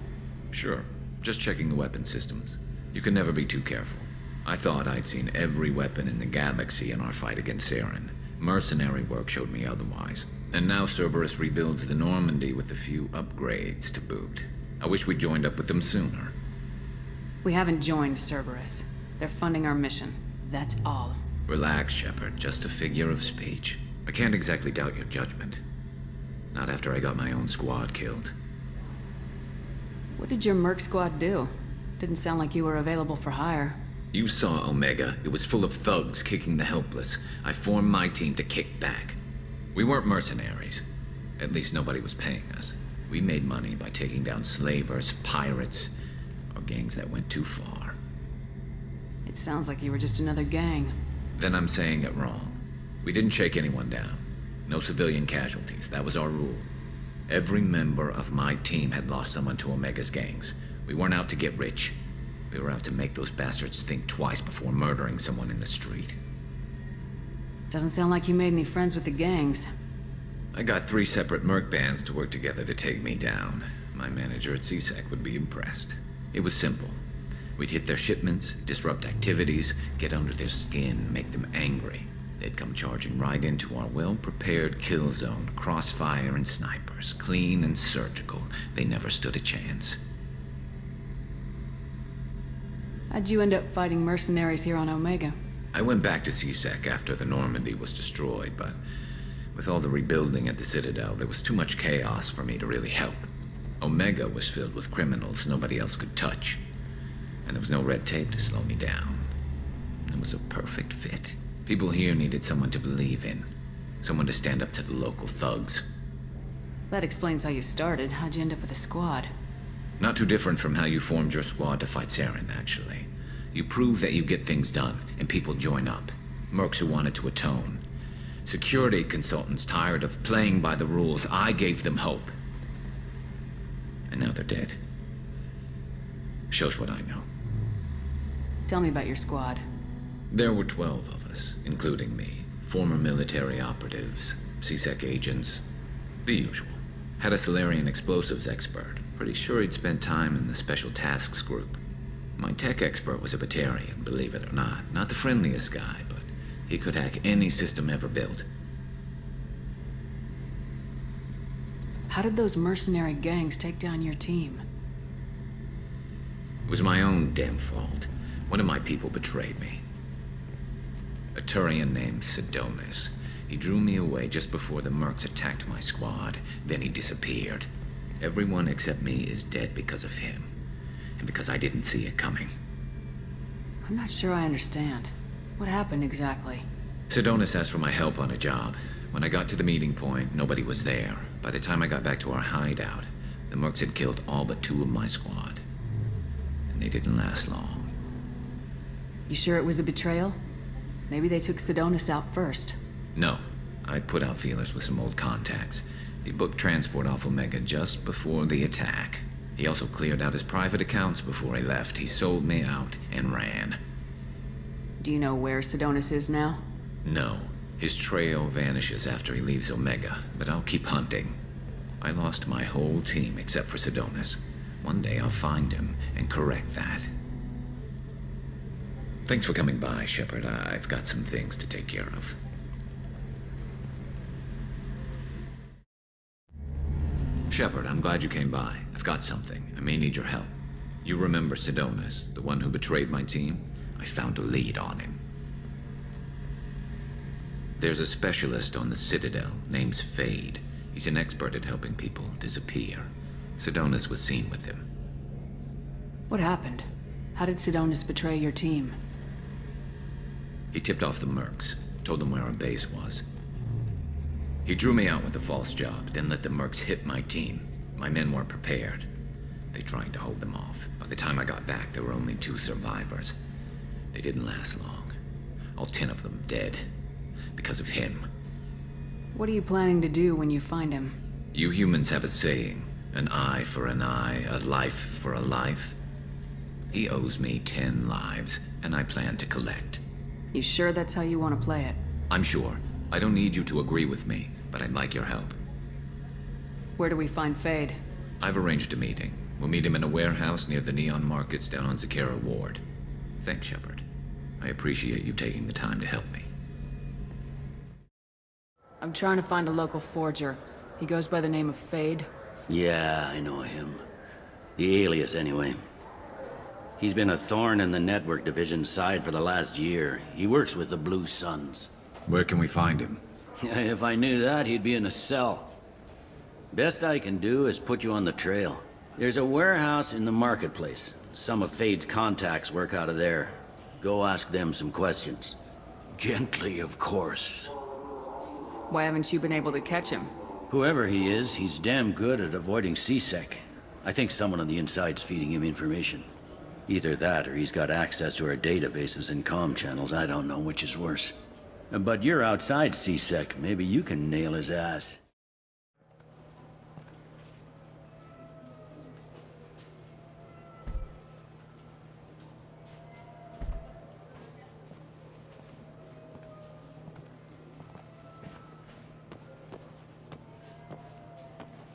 Sure. Just checking the weapon systems. You can never be too careful. I thought I'd seen every weapon in the galaxy in our fight against Saren. Mercenary work showed me otherwise. And now Cerberus rebuilds the Normandy with a few upgrades to boot. I wish we'd joined up with them sooner. We haven't joined Cerberus. They're funding our mission. That's all. Relax, Shepard. Just a figure of speech. I can't exactly doubt your judgment. Not after I got my own squad killed. What did your Merc squad do? Didn't sound like you were available for hire. You saw Omega. It was full of thugs kicking the helpless. I formed my team to kick back. We weren't mercenaries. At least nobody was paying us. We made money by taking down slavers, pirates, or gangs that went too far. It sounds like you were just another gang. Then I'm saying it wrong. We didn't shake anyone down. No civilian casualties. That was our rule. Every member of my team had lost someone to Omega's gangs. We weren't out to get rich. We were out to make those bastards think twice before murdering someone in the street. Doesn't sound like you made any friends with the gangs. I got 3 separate merc bands to work together to take me down. My manager at CSEC would be impressed. It was simple. We'd hit their shipments, disrupt activities, get under their skin, make them angry. They'd come charging right into our well-prepared kill zone, crossfire and snipers, clean and surgical. They never stood a chance. How'd you end up fighting mercenaries here on Omega? I went back to CSEC after the Normandy was destroyed, but with all the rebuilding at the Citadel, there was too much chaos for me to really help. Omega was filled with criminals nobody else could touch, and there was no red tape to slow me down. It was a perfect fit. People here needed someone to believe in, someone to stand up to the local thugs. That explains how you started. How'd you end up with a squad? Not too different from how you formed your squad to fight Saren, actually. You prove that you get things done, and people join up. Mercs who wanted to atone. Security consultants tired of playing by the rules. I gave them hope. And now they're dead. Shows what I know. Tell me about your squad. There were 12 of us, including me. Former military operatives, CSEC agents, the usual. Had a Solarian explosives expert. Pretty sure he'd spent time in the Special Tasks group. My tech expert was a Batarian, believe it or not. Not the friendliest guy, but he could hack any system ever built. How did those mercenary gangs take down your team? It was my own damn fault. One of my people betrayed me. A Turian named Sidonis. He drew me away just before the Mercs attacked my squad. Then he disappeared. Everyone except me is dead because of him. And because I didn't see it coming. I'm not sure I understand. What happened exactly? Sidonis asked for my help on a job. When I got to the meeting point, nobody was there. By the time I got back to our hideout, the Mercs had killed all but 2 of my squad. And they didn't last long. You sure it was a betrayal? Maybe they took Sidonis out first. No. I'd put out feelers with some old contacts. He booked transport off Omega just before the attack. He also cleared out his private accounts before he left. He sold me out and ran. Do you know where Sidonis is now? No. His trail vanishes after he leaves Omega, but I'll keep hunting. I lost my whole team except for Sidonis. One day I'll find him and correct that. Thanks for coming by, Shepard. I've got some things to take care of. Shepard, I'm glad you came by. I've got something. I may need your help. You remember Sidonis, the one who betrayed my team? I found a lead on him. There's a specialist on the Citadel, name's Fade. He's an expert at helping people disappear. Sidonis was seen with him. What happened? How did Sidonis betray your team? He tipped off the Mercs, told them where our base was. He drew me out with a false job, then let the Mercs hit my team. My men weren't prepared. They tried to hold them off. By the time I got back, there were only 2 survivors. They didn't last long. All 10 of them dead. Because of him. What are you planning to do when you find him? You humans have a saying, an eye for an eye, a life for a life. He owes me 10 lives, and I plan to collect. You sure that's how you want to play it? I'm sure. I don't need you to agree with me, but I'd like your help. Where do we find Fade? I've arranged a meeting. We'll meet him in a warehouse near the Neon Markets down on Zakera Ward. Thanks, Shepard. I appreciate you taking the time to help me. I'm trying to find a local forger. He goes by the name of Fade. Yeah, I know him. The alias, anyway. He's been a thorn in the network division's side for the last year. He works with the Blue Suns. Where can we find him? If I knew that, he'd be in a cell. Best I can do is put you on the trail. There's a warehouse in the marketplace. Some of Fade's contacts work out of there. Go ask them some questions. Gently, of course. Why haven't you been able to catch him? Whoever he is, he's damn good at avoiding CSEC. I think someone on the inside's feeding him information. Either that, or he's got access to our databases and comm channels. I don't know which is worse. But you're outside CSEC. Maybe you can nail his ass.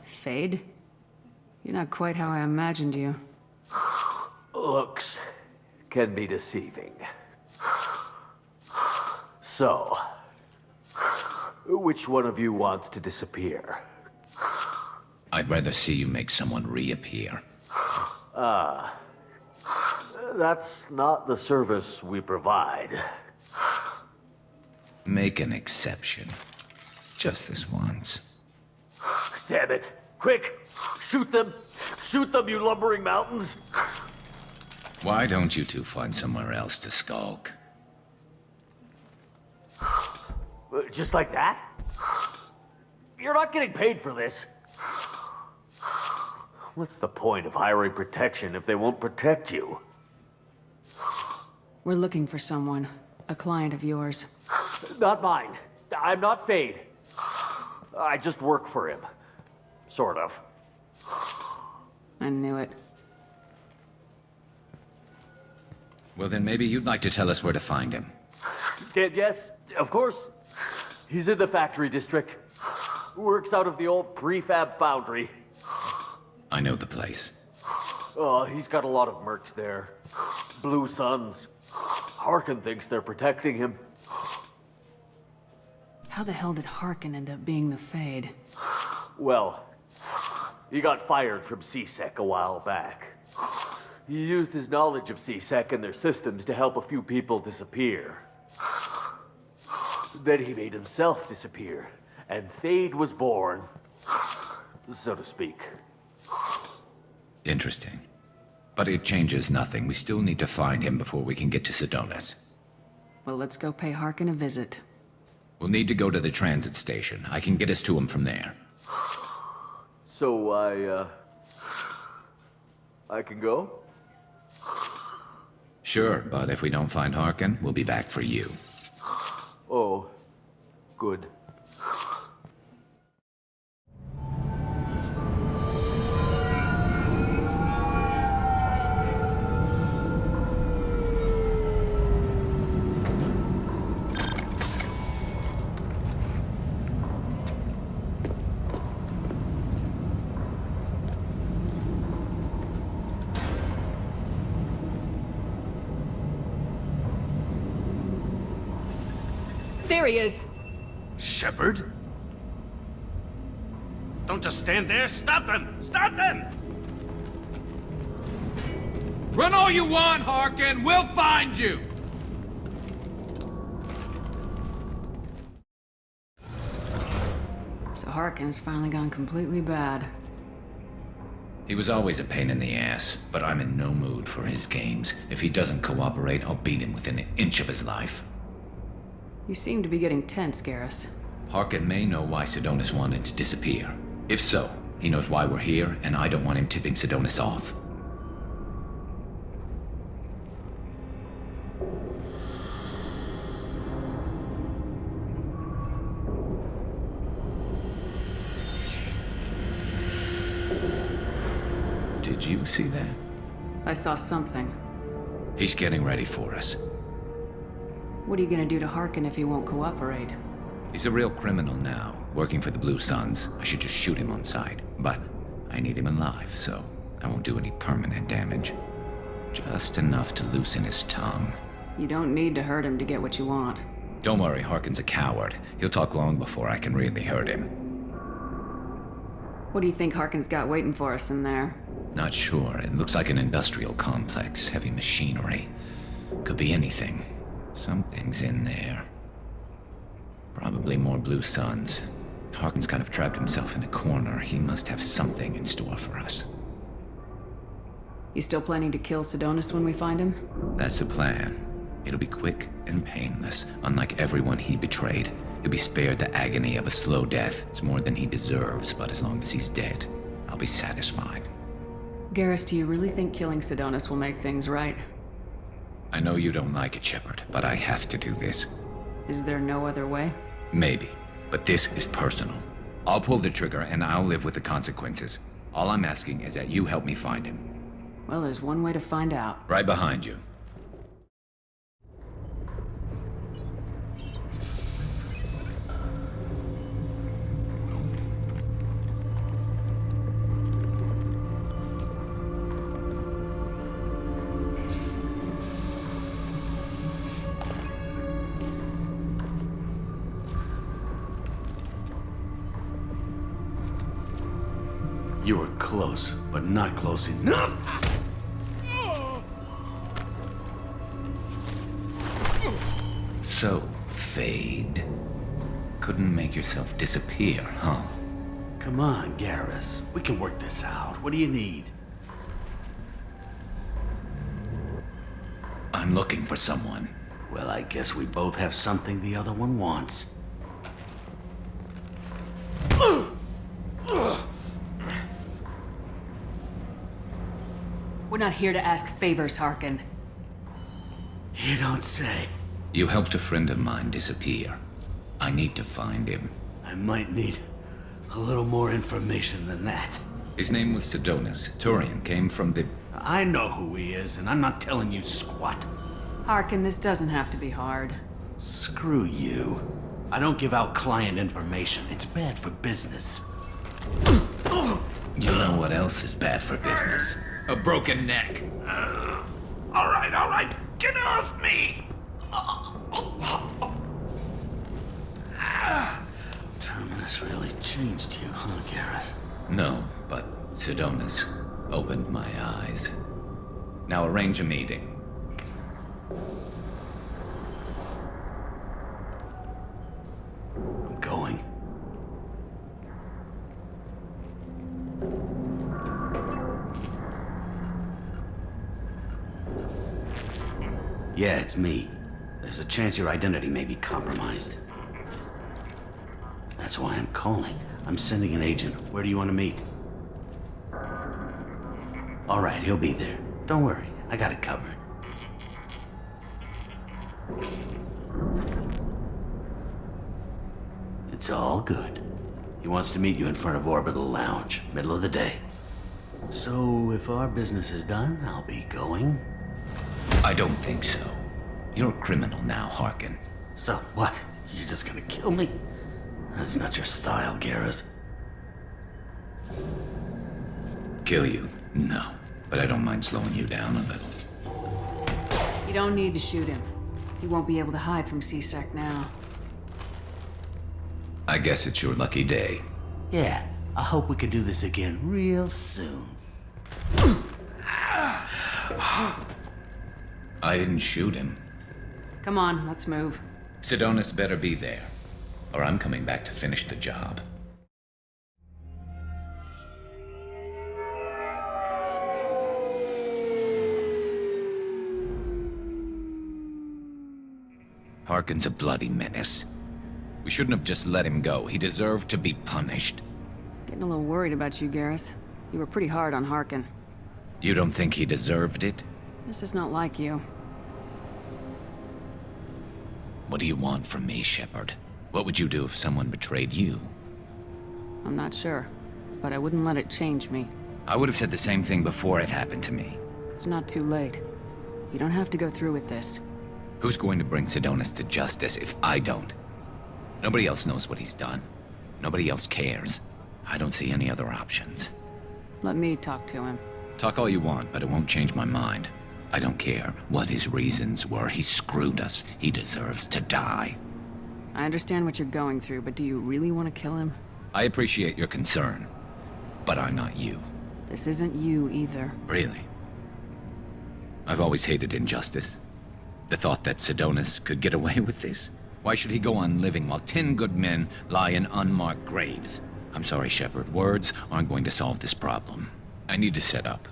Fade? You're not quite how I imagined you. Looks can be deceiving. So, which one of you wants to disappear? I'd rather see you make someone reappear. That's not the service we provide. Make an exception. Just this once. Damn it. Quick! Shoot them! Shoot them, you lumbering mountains! Why don't you two find somewhere else to skulk? Just like that? You're not getting paid for this. What's the point of hiring protection if they won't protect you? We're looking for someone. A client of yours. Not mine. I'm not Fade. I just work for him. Sort of. I knew it. Well, then maybe you'd like to tell us where to find him. Yes, of course. He's in the factory district. Works out of the old prefab foundry. I know the place. Oh, he's got a lot of mercs there. Blue Suns. Harkin thinks they're protecting him. How the hell did Harkin end up being the Fade? Well, he got fired from C-Sec a while back. He used his knowledge of C-Sec and their systems to help a few people disappear. Then he made himself disappear, and Fade was born, so to speak. Interesting. But it changes nothing. We still need to find him before we can get to Sedonis. Well, let's go pay Harkin a visit. We'll need to go to the transit station. I can get us to him from there. So I can go? Sure, but if we don't find Harkin, we'll be back for you. Oh, good. There he is! Shepard? Don't just stand there. Stop them! Stop them! Run all you want, Harkin. We'll find you. So Harkin's finally gone completely bad. He was always a pain in the ass, but I'm in no mood for his games. If he doesn't cooperate, I'll beat him within an inch of his life. You seem to be getting tense, Garrus. Harkin may know why Sedonis wanted to disappear. If so, he knows why we're here, and I don't want him tipping Sedonis off. Did you see that? I saw something. He's getting ready for us. What are you gonna do to Harkin if he won't cooperate? He's a real criminal now, working for the Blue Suns. I should just shoot him on sight. But I need him alive, so I won't do any permanent damage. Just enough to loosen his tongue. You don't need to hurt him to get what you want. Don't worry, Harkin's a coward. He'll talk long before I can really hurt him. What do you think Harkin's got waiting for us in there? Not sure. It looks like an industrial complex. Heavy machinery. Could be anything. Something's in there. Probably more Blue Suns. Harkin's kind of trapped himself in a corner. He must have something in store for us. You still planning to kill Sedonis when we find him? That's the plan. It'll be quick and painless, unlike everyone he betrayed. He'll be spared the agony of a slow death. It's more than he deserves, but as long as he's dead, I'll be satisfied. Garrus, do you really think killing Sedonis will make things right? I know you don't like it, Shepard, but I have to do this. Is there no other way? Maybe, but this is personal. I'll pull the trigger and I'll live with the consequences. All I'm asking is that you help me find him. Well, there's one way to find out. Right behind you. You were close, but not close enough. So, Fade. Couldn't make yourself disappear, huh? Come on, Garrus. We can work this out. What do you need? I'm looking for someone. Well, I guess we both have something the other one wants. not here to ask favors, Harkin. You don't say. You helped a friend of mine disappear. I need to find him. I might need a little more information than that. His name was Sidonus. Turian came from the... I know who he is, and I'm not telling you squat. Harkin, this doesn't have to be hard. Screw you. I don't give out client information. It's bad for business. You know what else is bad for business? A broken neck. All right. Get off me! Terminus really changed you, huh, Garrus? No, but Sidonus opened my eyes. Now arrange a meeting. I'm going. Yeah, it's me. There's a chance your identity may be compromised. That's why I'm calling. I'm sending an agent. Where do you want to meet? All right, he'll be there. Don't worry, I got it covered. It's all good. He wants to meet you in front of Orbital Lounge, middle of the day. So, if our business is done, I'll be going. I don't think so. You're a criminal now, Harkin. So, what? You're just gonna kill me? That's not your style, Garrus. Kill you? No. But I don't mind slowing you down a little. You don't need to shoot him. He won't be able to hide from C-Sec now. I guess it's your lucky day. Yeah, I hope we can do this again real soon. I didn't shoot him. Come on, let's move. Sidonus better be there, or I'm coming back to finish the job. Harkin's a bloody menace. We shouldn't have just let him go. He deserved to be punished. Getting a little worried about you, Garrus. You were pretty hard on Harkin. You don't think he deserved it? This is not like you. What do you want from me, Shepard? What would you do if someone betrayed you? I'm not sure, but I wouldn't let it change me. I would have said the same thing before it happened to me. It's not too late. You don't have to go through with this. Who's going to bring Sidonus to justice if I don't? Nobody else knows what he's done. Nobody else cares. I don't see any other options. Let me talk to him. Talk all you want, but it won't change my mind. I don't care what his reasons were. He screwed us. He deserves to die. I understand what you're going through, but do you really want to kill him? I appreciate your concern, but I'm not you. This isn't you either. Really? I've always hated injustice. The thought that Sidonus could get away with this? Why should he go on living while 10 good men lie in unmarked graves? I'm sorry, Shepard. Words aren't going to solve this problem. I need to set up.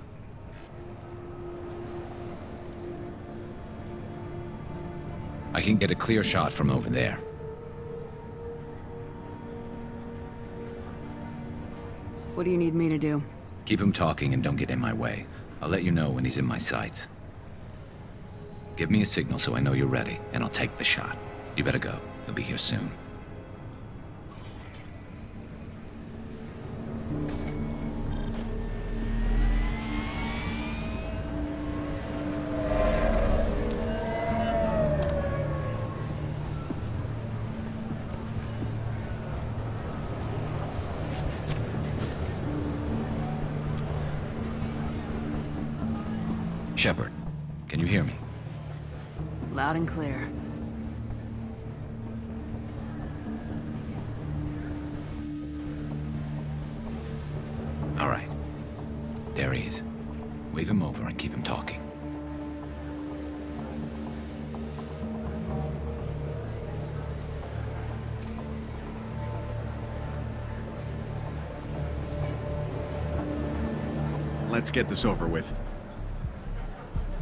I can get a clear shot from over there. What do you need me to do? Keep him talking and don't get in my way. I'll let you know when he's in my sights. Give me a signal so I know you're ready, and I'll take the shot. You better go. He'll be here soon. Shepard, can you hear me? Loud and clear. All right. There he is. Wave him over and keep him talking. Let's get this over with.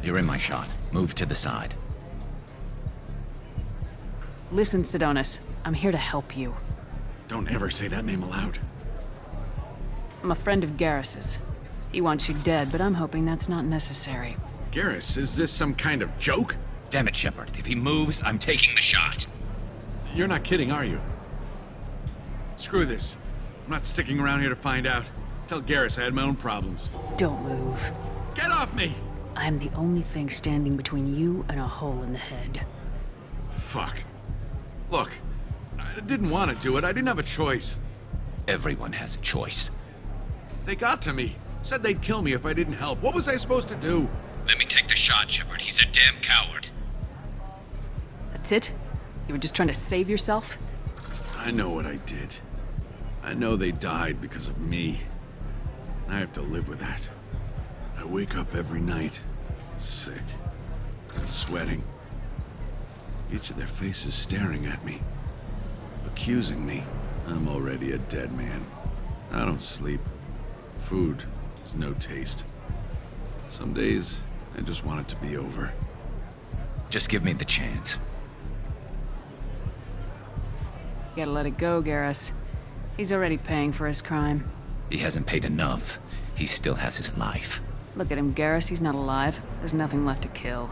You're in my shot. Move to the side. Listen, Sidonus. I'm here to help you. Don't ever say that name aloud. I'm a friend of Garrus's. He wants you dead, but I'm hoping that's not necessary. Garrus, is this some kind of joke? Damn it, Shepard. If he moves, I'm taking the shot. You're not kidding, are you? Screw this. I'm not sticking around here to find out. Tell Garrus I had my own problems. Don't move. Get off me! I'm the only thing standing between you and a hole in the head. Fuck. Look, I didn't want to do it. I didn't have a choice. Everyone has a choice. They got to me. Said they'd kill me if I didn't help. What was I supposed to do? Let me take the shot, Shepard. He's a damn coward. That's it? You were just trying to save yourself? I know what I did. I know they died because of me. I have to live with that. I wake up every night, sick and sweating. Each of their faces staring at me, accusing me. I'm already a dead man. I don't sleep. Food has no taste. Some days, I just want it to be over. Just give me the chance. You gotta let it go, Garrus. He's already paying for his crime. He hasn't paid enough. He still has his life. Look at him, Garrus. He's not alive. There's nothing left to kill.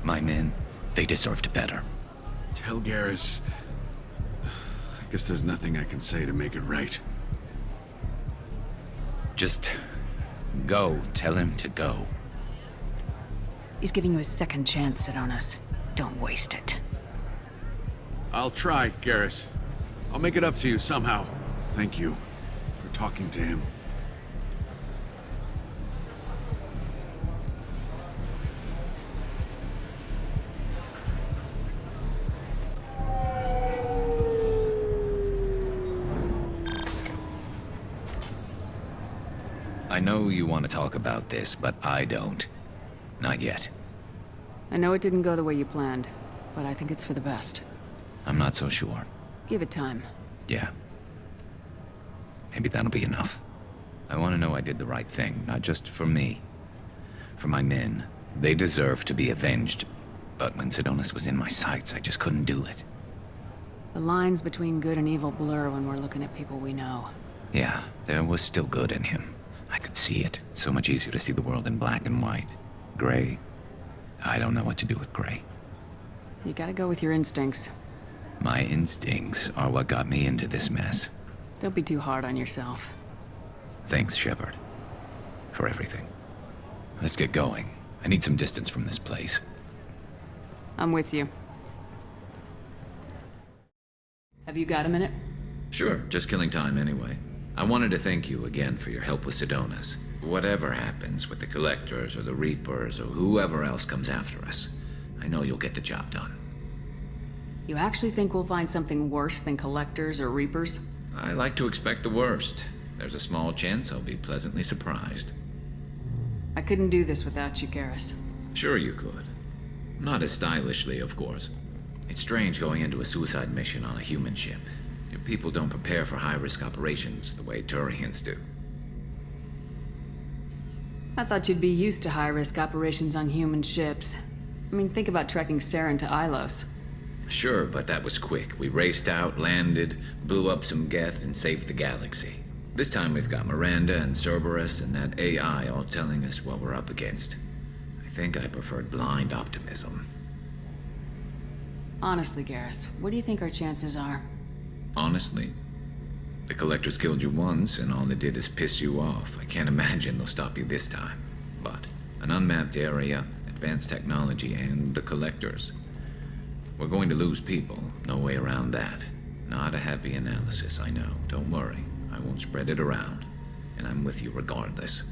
My men, they deserved better. Tell Garrus... I guess there's nothing I can say to make it right. Just go. Tell him to go. He's giving you a second chance, Sidonis. Don't waste it. I'll try, Garrus. I'll make it up to you somehow. Thank you for talking to him. I know you want to talk about this, but I don't. Not yet. I know it didn't go the way you planned, but I think it's for the best. I'm not so sure. Give it time. Yeah. Maybe that'll be enough. I want to know I did the right thing, not just for me. For my men. They deserve to be avenged. But when Sidonis was in my sights, I just couldn't do it. The lines between good and evil blur when we're looking at people we know. Yeah, there was still good in him. I could see it. So much easier to see the world in black and white. Gray. I don't know what to do with gray. You gotta go with your instincts. My instincts are what got me into this mess. Don't be too hard on yourself. Thanks, Shepard. For everything. Let's get going. I need some distance from this place. I'm with you. Have you got a minute? Sure, just killing time anyway. I wanted to thank you again for your help with Sidonis. Whatever happens with the Collectors or the Reapers or whoever else comes after us, I know you'll get the job done. You actually think we'll find something worse than Collectors or Reapers? I like to expect the worst. There's a small chance I'll be pleasantly surprised. I couldn't do this without you, Garrus. Sure you could. Not as stylishly, of course. It's strange going into a suicide mission on a human ship. Your people don't prepare for high-risk operations the way Turians do. I thought you'd be used to high-risk operations on human ships. I mean, think about trekking Saren to Ilos. Sure, but that was quick. We raced out, landed, blew up some Geth, and saved the galaxy. This time we've got Miranda and Cerberus and that AI all telling us what we're up against. I think I preferred blind optimism. Honestly, Garrus, what do you think our chances are? Honestly, the Collectors killed you once, and all they did is piss you off. I can't imagine they'll stop you this time. But an unmapped area, advanced technology, and the Collectors. We're going to lose people. No way around that. Not a happy analysis, I know. Don't worry. I won't spread it around. And I'm with you regardless.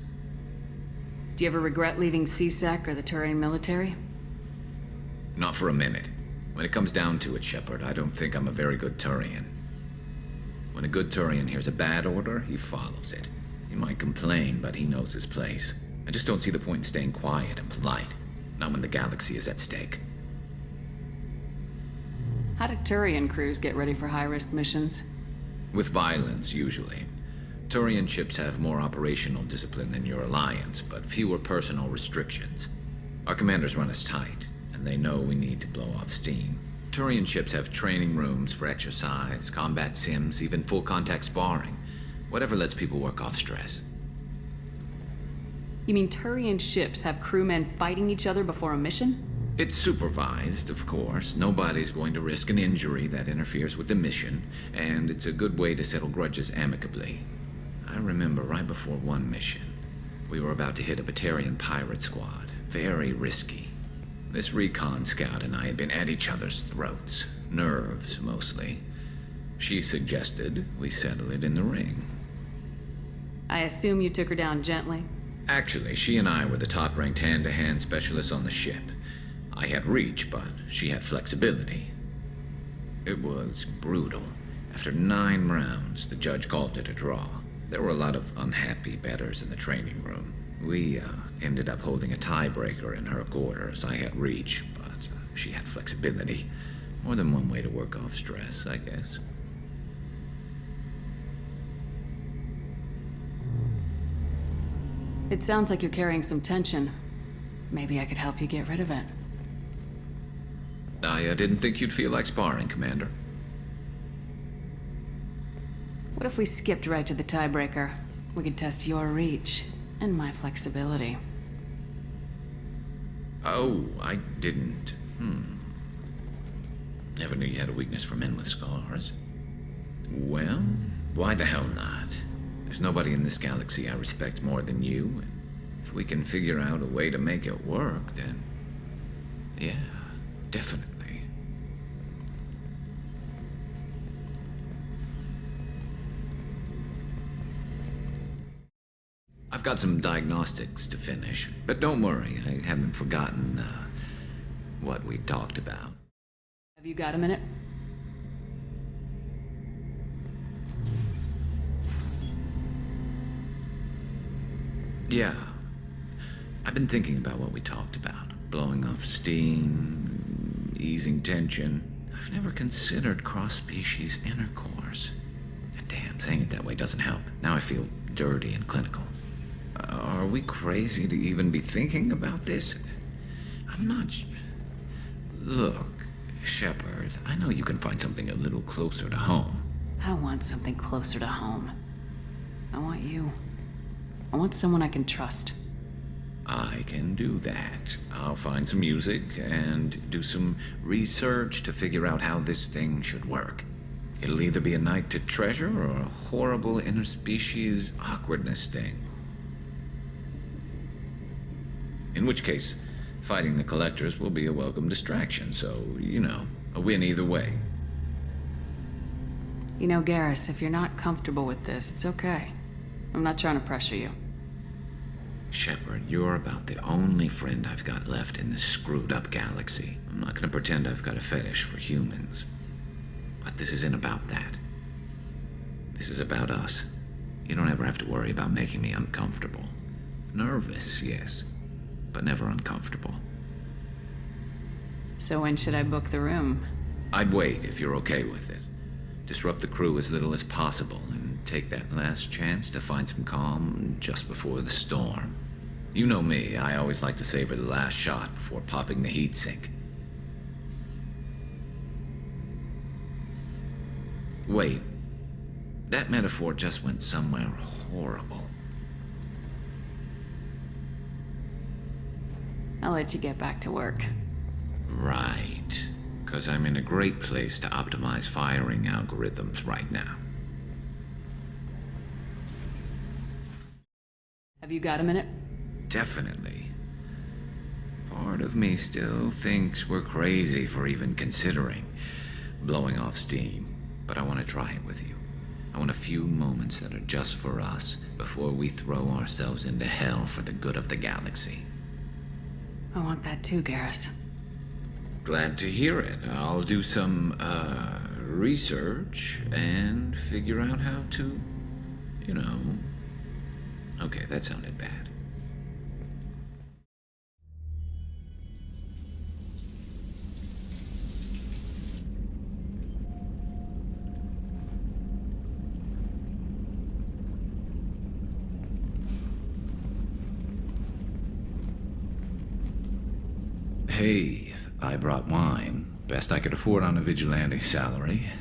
Do you ever regret leaving CSEC or the Turian military? Not for a minute. When it comes down to it, Shepard, I don't think I'm a very good Turian. When a good Turian hears a bad order, he follows it. He might complain, but he knows his place. I just don't see the point in staying quiet and polite. Not when the galaxy is at stake. How do Turian crews get ready for high-risk missions? With violence, usually. Turian ships have more operational discipline than your alliance, but fewer personal restrictions. Our commanders run us tight, and they know we need to blow off steam. Turian ships have training rooms for exercise, combat sims, even full-contact sparring. Whatever lets people work off stress. You mean Turian ships have crewmen fighting each other before a mission? It's supervised, of course. Nobody's going to risk an injury that interferes with the mission, and it's a good way to settle grudges amicably. I remember right before one mission, we were about to hit a Batarian pirate squad. Very risky. This recon scout and I had been at each other's throats. Nerves, mostly. She suggested we settle it in the ring. I assume you took her down gently? Actually, she and I were the top-ranked hand-to-hand specialists on the ship. I had reach, but she had flexibility. It was brutal. After 9 rounds, the judge called it a draw. There were a lot of unhappy bettors in the training room. We ended up holding a tiebreaker in her quarters. I had reach, but she had flexibility. More than one way to work off stress, I guess. It sounds like you're carrying some tension. Maybe I could help you get rid of it. I didn't think you'd feel like sparring, Commander. What if we skipped right to the tiebreaker? We could test your reach and my flexibility. Oh, I didn't. Never knew you had a weakness for men with scars. Well, why the hell not? There's nobody in this galaxy I respect more than you, and if we can figure out a way to make it work, then... yeah, definitely. I've got some diagnostics to finish, but don't worry, I haven't forgotten, what we talked about. Have you got a minute? Yeah. I've been thinking about what we talked about. Blowing off steam, easing tension. I've never considered cross-species intercourse. And damn, saying it that way doesn't help. Now I feel dirty and clinical. Are we crazy to even be thinking about this? I'm not... Look, Shepard, I know you can find something a little closer to home. I don't want something closer to home. I want you. I want someone I can trust. I can do that. I'll find some music and do some research to figure out how this thing should work. It'll either be a night to treasure or a horrible interspecies awkwardness thing. In which case, fighting the Collectors will be a welcome distraction, so, you know, a win either way. You know, Garrus, if you're not comfortable with this, it's okay. I'm not trying to pressure you. Shepard, you're about the only friend I've got left in this screwed-up galaxy. I'm not gonna pretend I've got a fetish for humans. But this isn't about that. This is about us. You don't ever have to worry about making me uncomfortable. Nervous, yes, but never uncomfortable. So when should I book the room? I'd wait if you're okay with it. Disrupt the crew as little as possible and take that last chance to find some calm just before the storm. You know me, I always like to savor the last shot before popping the heatsink. Wait, that metaphor just went somewhere horrible. I'll let you get back to work. Right, because I'm in a great place to optimize firing algorithms right now. Have you got a minute? Definitely. Part of me still thinks we're crazy for even considering blowing off steam, but I want to try it with you. I want a few moments that are just for us before we throw ourselves into hell for the good of the galaxy. I want that too, Garrus. Glad to hear it. I'll do some, research and figure out how to, you know... Okay, that sounded bad. Hey, I brought wine. Best I could afford on a vigilante salary.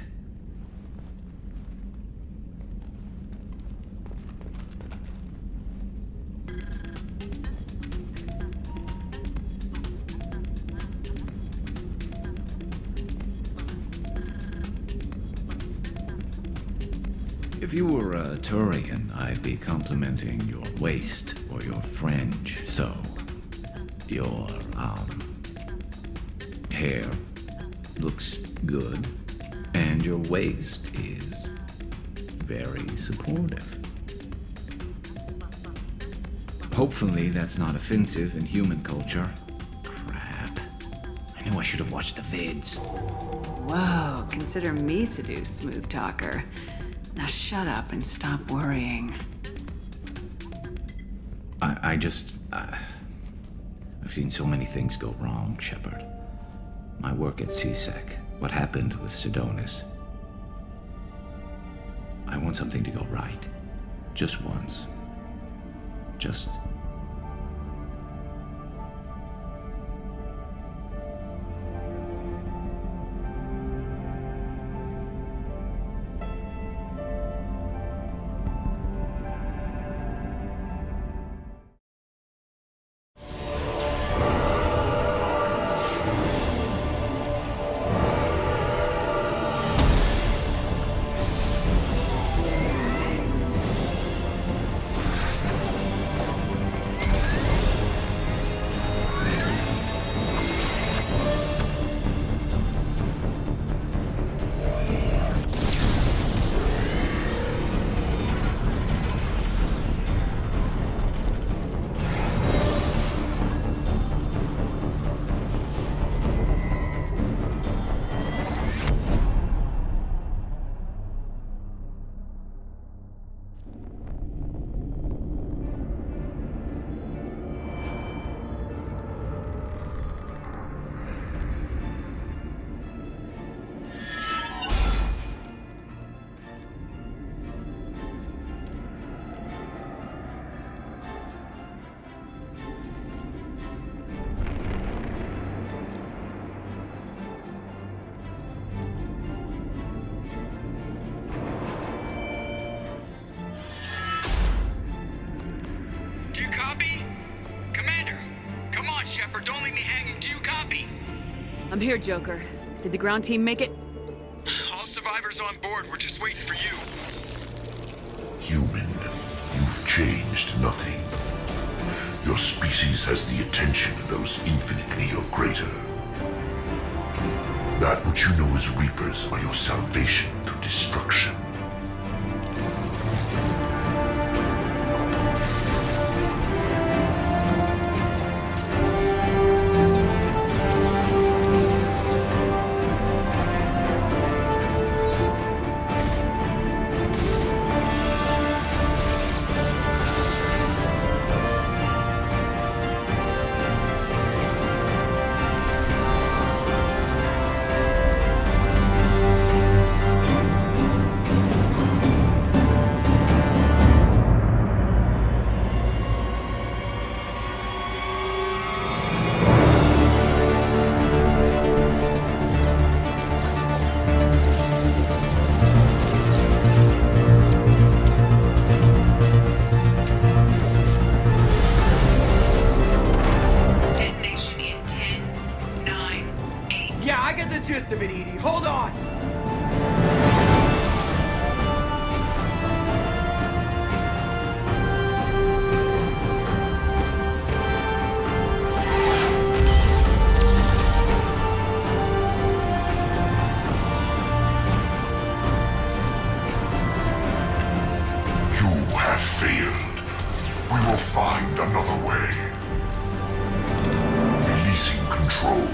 If you were a Turian, I'd be complimenting your waist or your fringe. So, your, hair looks good, and your waist is very supportive. Hopefully that's not offensive in human culture. Crap. I knew I should have watched the vids. Whoa, consider me seduced, smooth talker. Now shut up and stop worrying. I've seen so many things go wrong, Shepard. My work at CSEC, what happened with Sidonis. I want something to go right. Just once. Just... I'm here, Joker. Did the ground team make it? All survivors on board. We're just waiting for you. Human, you've changed nothing. Your species has the attention of those infinitely or greater. That which you know as Reapers are your salvation through destruction. Gist of it, Edie. Hold on! You have failed. We will find another way. Releasing control.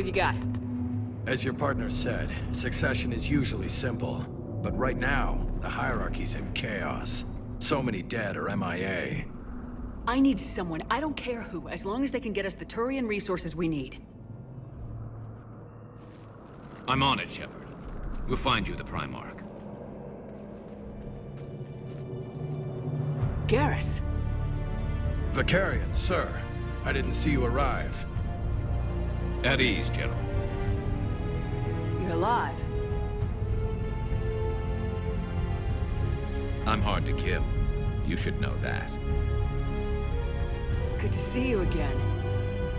have you got? As your partner said, succession is usually simple. But right now, the hierarchy's in chaos. So many dead or MIA. I need someone, I don't care who, as long as they can get us the Turian resources we need. I'm on it, Shepard. We'll find you the Primarch. Garrus! Vicarian, sir. I didn't see you arrive. At ease, General. You're alive. I'm hard to kill. You should know that. Good to see you again.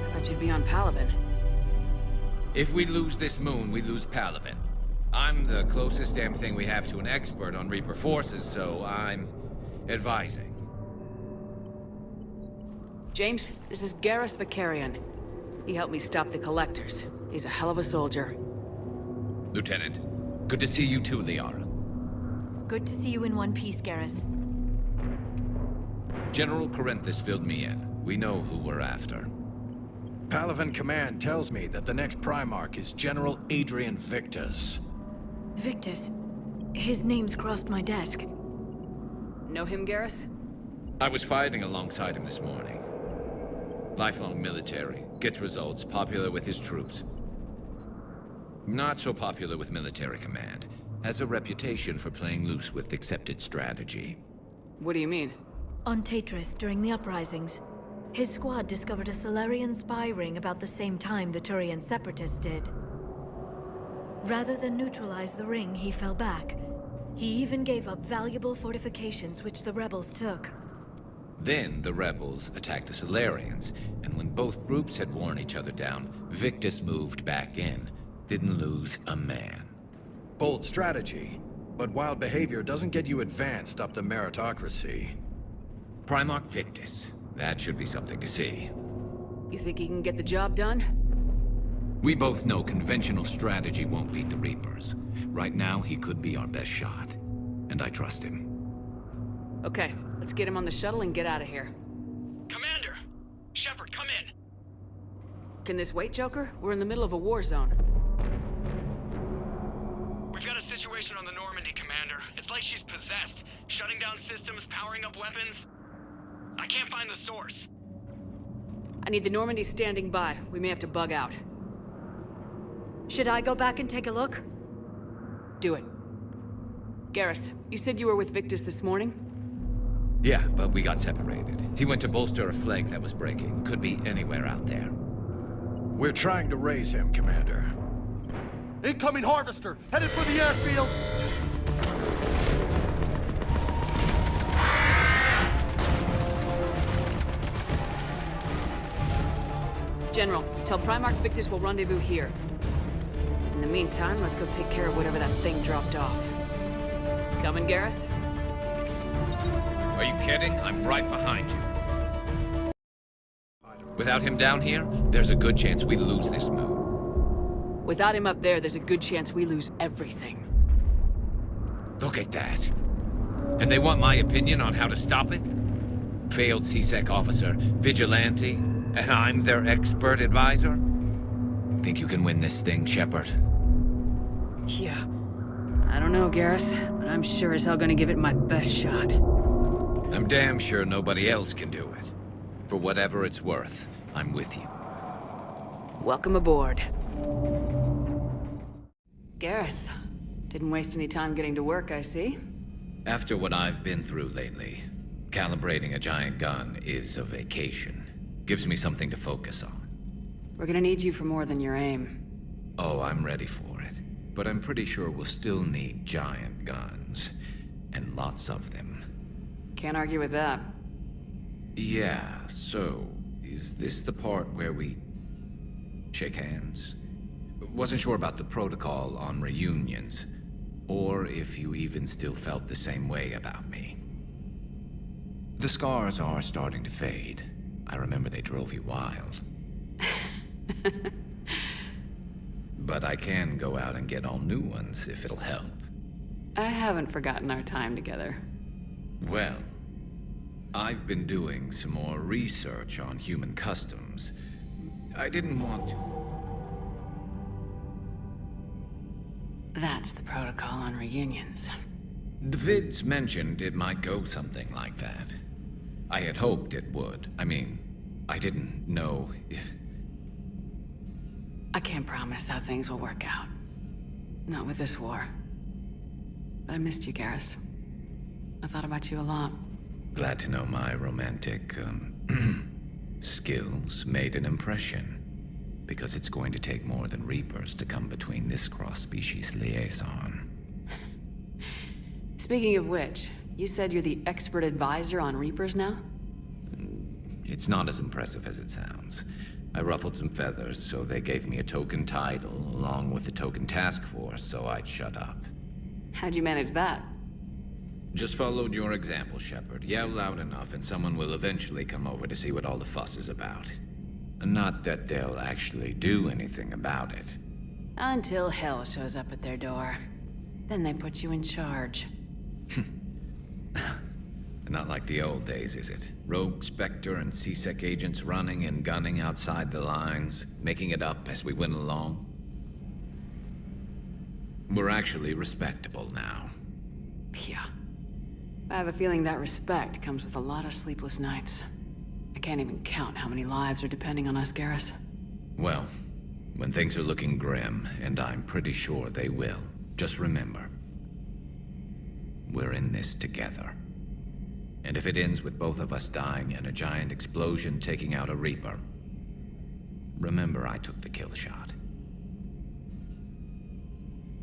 I thought you'd be on Palaven. If we lose this moon, we lose Palaven. I'm the closest damn thing we have to an expert on Reaper forces, so I'm advising. James, this is Garrus Vicarian. He helped me stop the Collectors. He's a hell of a soldier. Lieutenant, good to see you too, Liara. Good to see you in one piece, Garrus. General Corinthus filled me in. We know who we're after. Palaven Command tells me that the next Primarch is General Adrian Victus. Victus? His name's crossed my desk. Know him, Garrus? I was fighting alongside him this morning. Lifelong military, gets results, popular with his troops. Not so popular with military command. Has a reputation for playing loose with accepted strategy. What do you mean? On Tatris, during the uprisings, his squad discovered a Solarian spy ring about the same time the Turian separatists did. Rather than neutralize the ring, he fell back. He even gave up valuable fortifications which the rebels took. Then the rebels attacked the Solarians, and when both groups had worn each other down, Victus moved back in. Didn't lose a man. Bold strategy, but wild behavior doesn't get you advanced up the meritocracy. Primarch Victus. That should be something to see. You think he can get the job done? We both know conventional strategy won't beat the Reapers. Right now, he could be our best shot. And I trust him. Okay, let's get him on the shuttle and get out of here. Commander! Shepard, come in! Can this wait, Joker? We're in the middle of a war zone. We've got a situation on the Normandy, Commander. It's like she's possessed. Shutting down systems, powering up weapons. I can't find the source. I need the Normandy standing by. We may have to bug out. Should I go back and take a look? Do it. Garrus, you said you were with Victus this morning? Yeah, but we got separated. He went to bolster a flank that was breaking. Could be anywhere out there. We're trying to raise him, Commander. Incoming Harvester! Headed for the airfield! General, tell Primarch Victus we'll rendezvous here. In the meantime, let's go take care of whatever that thing dropped off. Coming, Garrus? Are you kidding? I'm right behind you. Without him down here, there's a good chance we lose this moon. Without him up there, there's a good chance we lose everything. Look at that. And they want my opinion on how to stop it? Failed C-Sec officer, vigilante, and I'm their expert advisor? Think you can win this thing, Shepard? Yeah. I don't know, Garrus, but I'm sure as hell gonna give it my best shot. I'm damn sure nobody else can do it. For whatever it's worth, I'm with you. Welcome aboard. Garrus, didn't waste any time getting to work, I see. After what I've been through lately, calibrating a giant gun is a vacation. Gives me something to focus on. We're gonna need you for more than your aim. Oh, I'm ready for it. But I'm pretty sure we'll still need giant guns. And lots of them. Can't argue with that. Yeah, so, is this the part where we shake hands? Wasn't sure about the protocol on reunions, or if you even still felt the same way about me. The scars are starting to fade. I remember they drove you wild. But I can go out and get all new ones if it'll help. I haven't forgotten our time together. Well, I've been doing some more research on human customs. I didn't want to. That's the protocol on reunions. The vids mentioned it might go something like that. I had hoped it would. I mean, I didn't know if... I can't promise how things will work out. Not with this war. But I missed you, Garrus. I thought about you a lot. Glad to know my romantic, skills made an impression. Because it's going to take more than Reapers to come between this cross-species liaison. Speaking of which, you said you're the expert advisor on Reapers now? It's not as impressive as it sounds. I ruffled some feathers, so they gave me a token title, along with a token task force, so I'd shut up. How'd you manage that? Just followed your example, Shepard. Yell loud enough, and someone will eventually come over to see what all the fuss is about. Not that they'll actually do anything about it. Until hell shows up at their door. Then they put you in charge. Not like the old days, is it? Rogue Spectre and C-Sec agents running and gunning outside the lines, making it up as we went along. We're actually respectable now. Yeah. I have a feeling that respect comes with a lot of sleepless nights. I can't even count how many lives are depending on us, Garrus. Well, when things are looking grim, and I'm pretty sure they will, just remember, we're in this together. And if it ends with both of us dying and a giant explosion taking out a Reaper, remember I took the kill shot.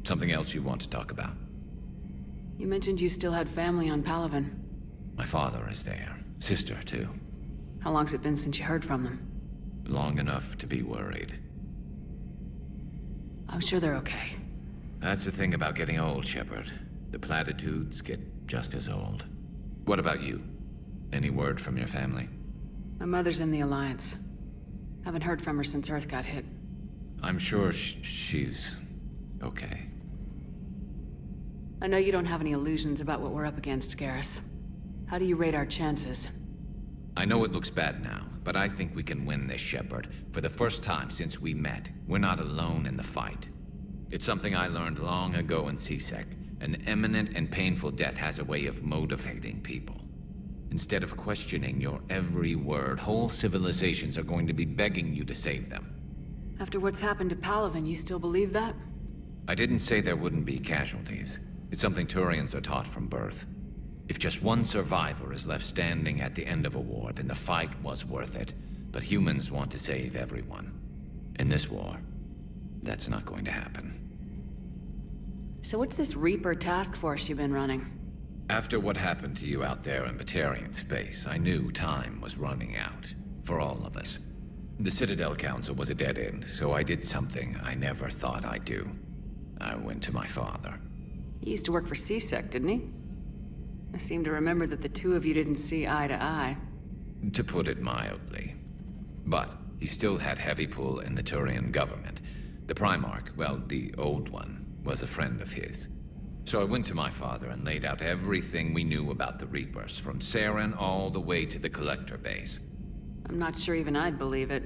Something else you want to talk about? You mentioned you still had family on Palaven. My father is there. Sister, too. How long's it been since you heard from them? Long enough to be worried. I'm sure they're okay. That's the thing about getting old, Shepard. The platitudes get just as old. What about you? Any word from your family? My mother's in the Alliance. Haven't heard from her since Earth got hit. I'm sure she's okay. I know you don't have any illusions about what we're up against, Garrus. How do you rate our chances? I know it looks bad now, but I think we can win this, Shepard. For the first time since we met, we're not alone in the fight. It's something I learned long ago in C-Sec. An imminent and painful death has a way of motivating people. Instead of questioning your every word, whole civilizations are going to be begging you to save them. After what's happened to Palaven, you still believe that? I didn't say there wouldn't be casualties. It's something Turians are taught from birth. If just one survivor is left standing at the end of a war, then the fight was worth it. But humans want to save everyone. In this war, that's not going to happen. So what's this Reaper task force you've been running? After what happened to you out there in Batarian space, I knew time was running out. For all of us. The Citadel Council was a dead end, so I did something I never thought I'd do. I went to my father. He used to work for C-Sec, didn't he? I seem to remember that the two of you didn't see eye to eye. To put it mildly. But he still had heavy pull in the Turian government. The Primarch, well, the old one, was a friend of his. So I went to my father and laid out everything we knew about the Reapers, from Saren all the way to the Collector base. I'm not sure even I'd believe it.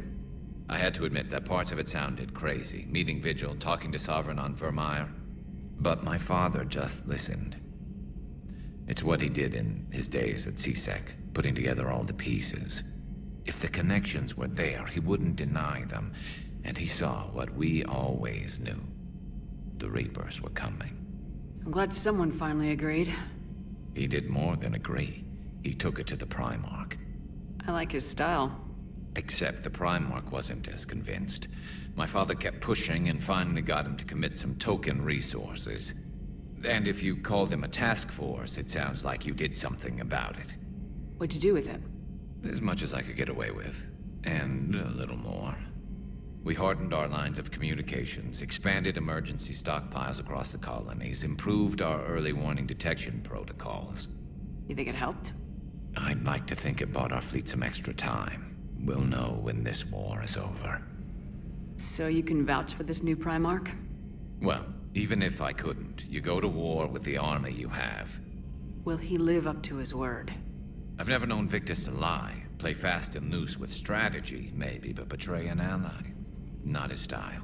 I had to admit that parts of it sounded crazy, meeting Vigil, talking to Sovereign on Vermeer. But my father just listened. It's what he did in his days at C-Sec, putting together all the pieces. If the connections were there, he wouldn't deny them, and he saw what we always knew. The Reapers were coming. I'm glad someone finally agreed. He did more than agree. He took it to the Primarch. I like his style. Except the Primarch wasn't as convinced. My father kept pushing and finally got him to commit some token resources. And if you call them a task force, it sounds like you did something about it. What'd you do with it? As much as I could get away with. And a little more. We hardened our lines of communications, expanded emergency stockpiles across the colonies, improved our early warning detection protocols. You think it helped? I'd like to think it bought our fleet some extra time. We'll know when this war is over. So you can vouch for this new Primarch? Well, even if I couldn't, you go to war with the army you have. Will he live up to his word? I've never known Victus to lie. Play fast and loose with strategy, maybe, but betray an ally. Not his style.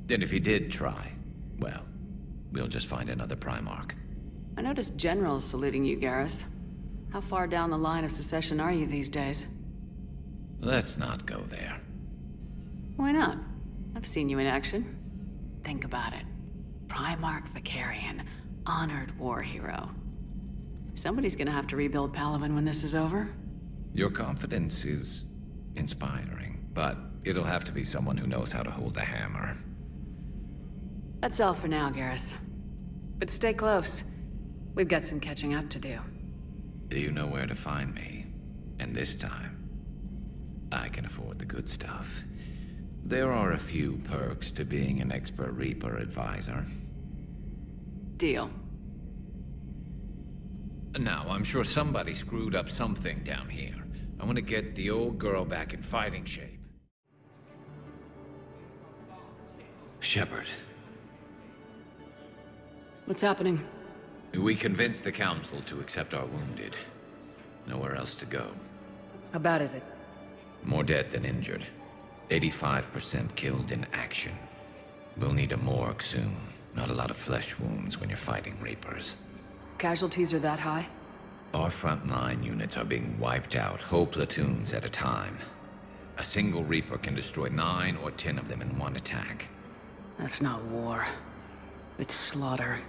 And if he did try, well, we'll just find another Primarch. I noticed generals saluting you, Garrus. How far down the line of secession are you these days? Let's not go there. Why not? I've seen you in action. Think about it. Primarch Vicarian, honored war hero. Somebody's gonna have to rebuild Palaven when this is over. Your confidence is inspiring, but it'll have to be someone who knows how to hold a hammer. That's all for now, Garrus. But stay close. We've got some catching up to do. You know where to find me. And this time, I can afford the good stuff. There are a few perks to being an expert Reaper advisor. Deal. Now, I'm sure somebody screwed up something down here. I want to get the old girl back in fighting shape. Shepard. What's happening? We convinced the Council to accept our wounded. Nowhere else to go. How bad is it? More dead than injured. 85% killed in action. We'll need a morgue soon. Not a lot of flesh wounds when you're fighting Reapers. Casualties are that high? Our frontline units are being wiped out, whole platoons at a time. A single Reaper can destroy 9 or 10 of them in one attack. That's not war. It's slaughter.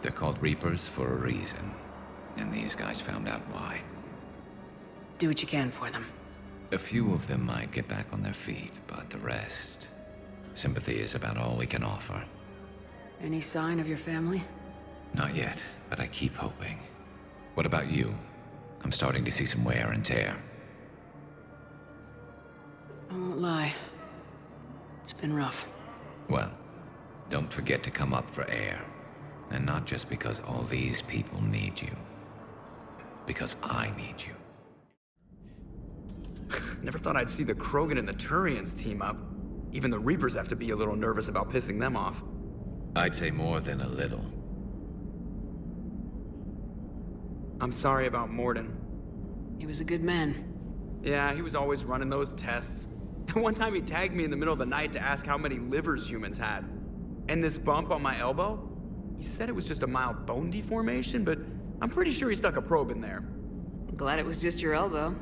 They're called Reapers for a reason. And these guys found out why. Do what you can for them. A few of them might get back on their feet, but the rest... Sympathy is about all we can offer. Any sign of your family? Not yet, but I keep hoping. What about you? I'm starting to see some wear and tear. I won't lie. It's been rough. Well, don't forget to come up for air. And not just because all these people need you. Because I need you. Never thought I'd see the Krogan and the Turians team up. Even the Reapers have to be a little nervous about pissing them off. I'd say more than a little. I'm sorry about Morden. He was a good man. Yeah, he was always running those tests. And one time he tagged me in the middle of the night to ask how many livers humans had. And this bump on my elbow? He said it was just a mild bone deformation, but I'm pretty sure he stuck a probe in there. I'm glad it was just your elbow.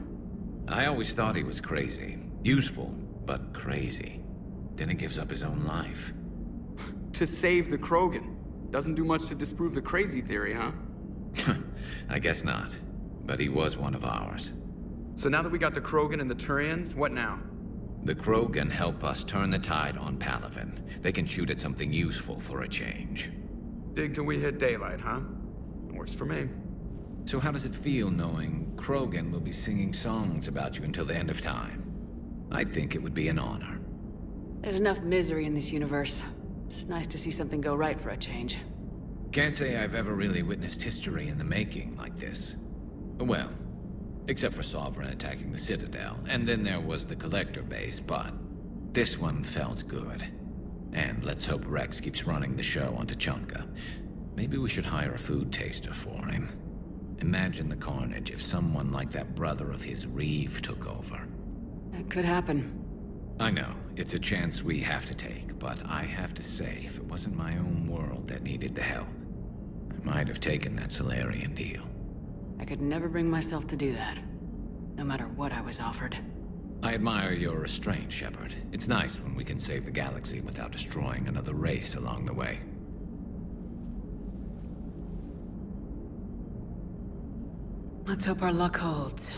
I always thought he was crazy. Useful, but crazy. Then he gives up his own life. To save the Krogan. Doesn't do much to disprove the crazy theory, huh? I guess not. But he was one of ours. So now that we got the Krogan and the Turians, what now? The Krogan help us turn the tide on Palaven. They can shoot at something useful for a change. Dig till we hit daylight, huh? Works for me. So how does it feel knowing Krogan will be singing songs about you until the end of time? I'd think it would be an honor. There's enough misery in this universe. It's nice to see something go right for a change. Can't say I've ever really witnessed history in the making like this. Well, except for Sovereign attacking the Citadel, and then there was the Collector base, but this one felt good. And let's hope Rex keeps running the show on Tuchanka. Maybe we should hire a food taster for him. Imagine the carnage if someone like that brother of his, Reeve, took over. That could happen. I know, it's a chance we have to take, but I have to say, if it wasn't my own world that needed the help, I might have taken that Solarian deal. I could never bring myself to do that, no matter what I was offered. I admire your restraint, Shepard. It's nice when we can save the galaxy without destroying another race along the way. Let's hope our luck holds.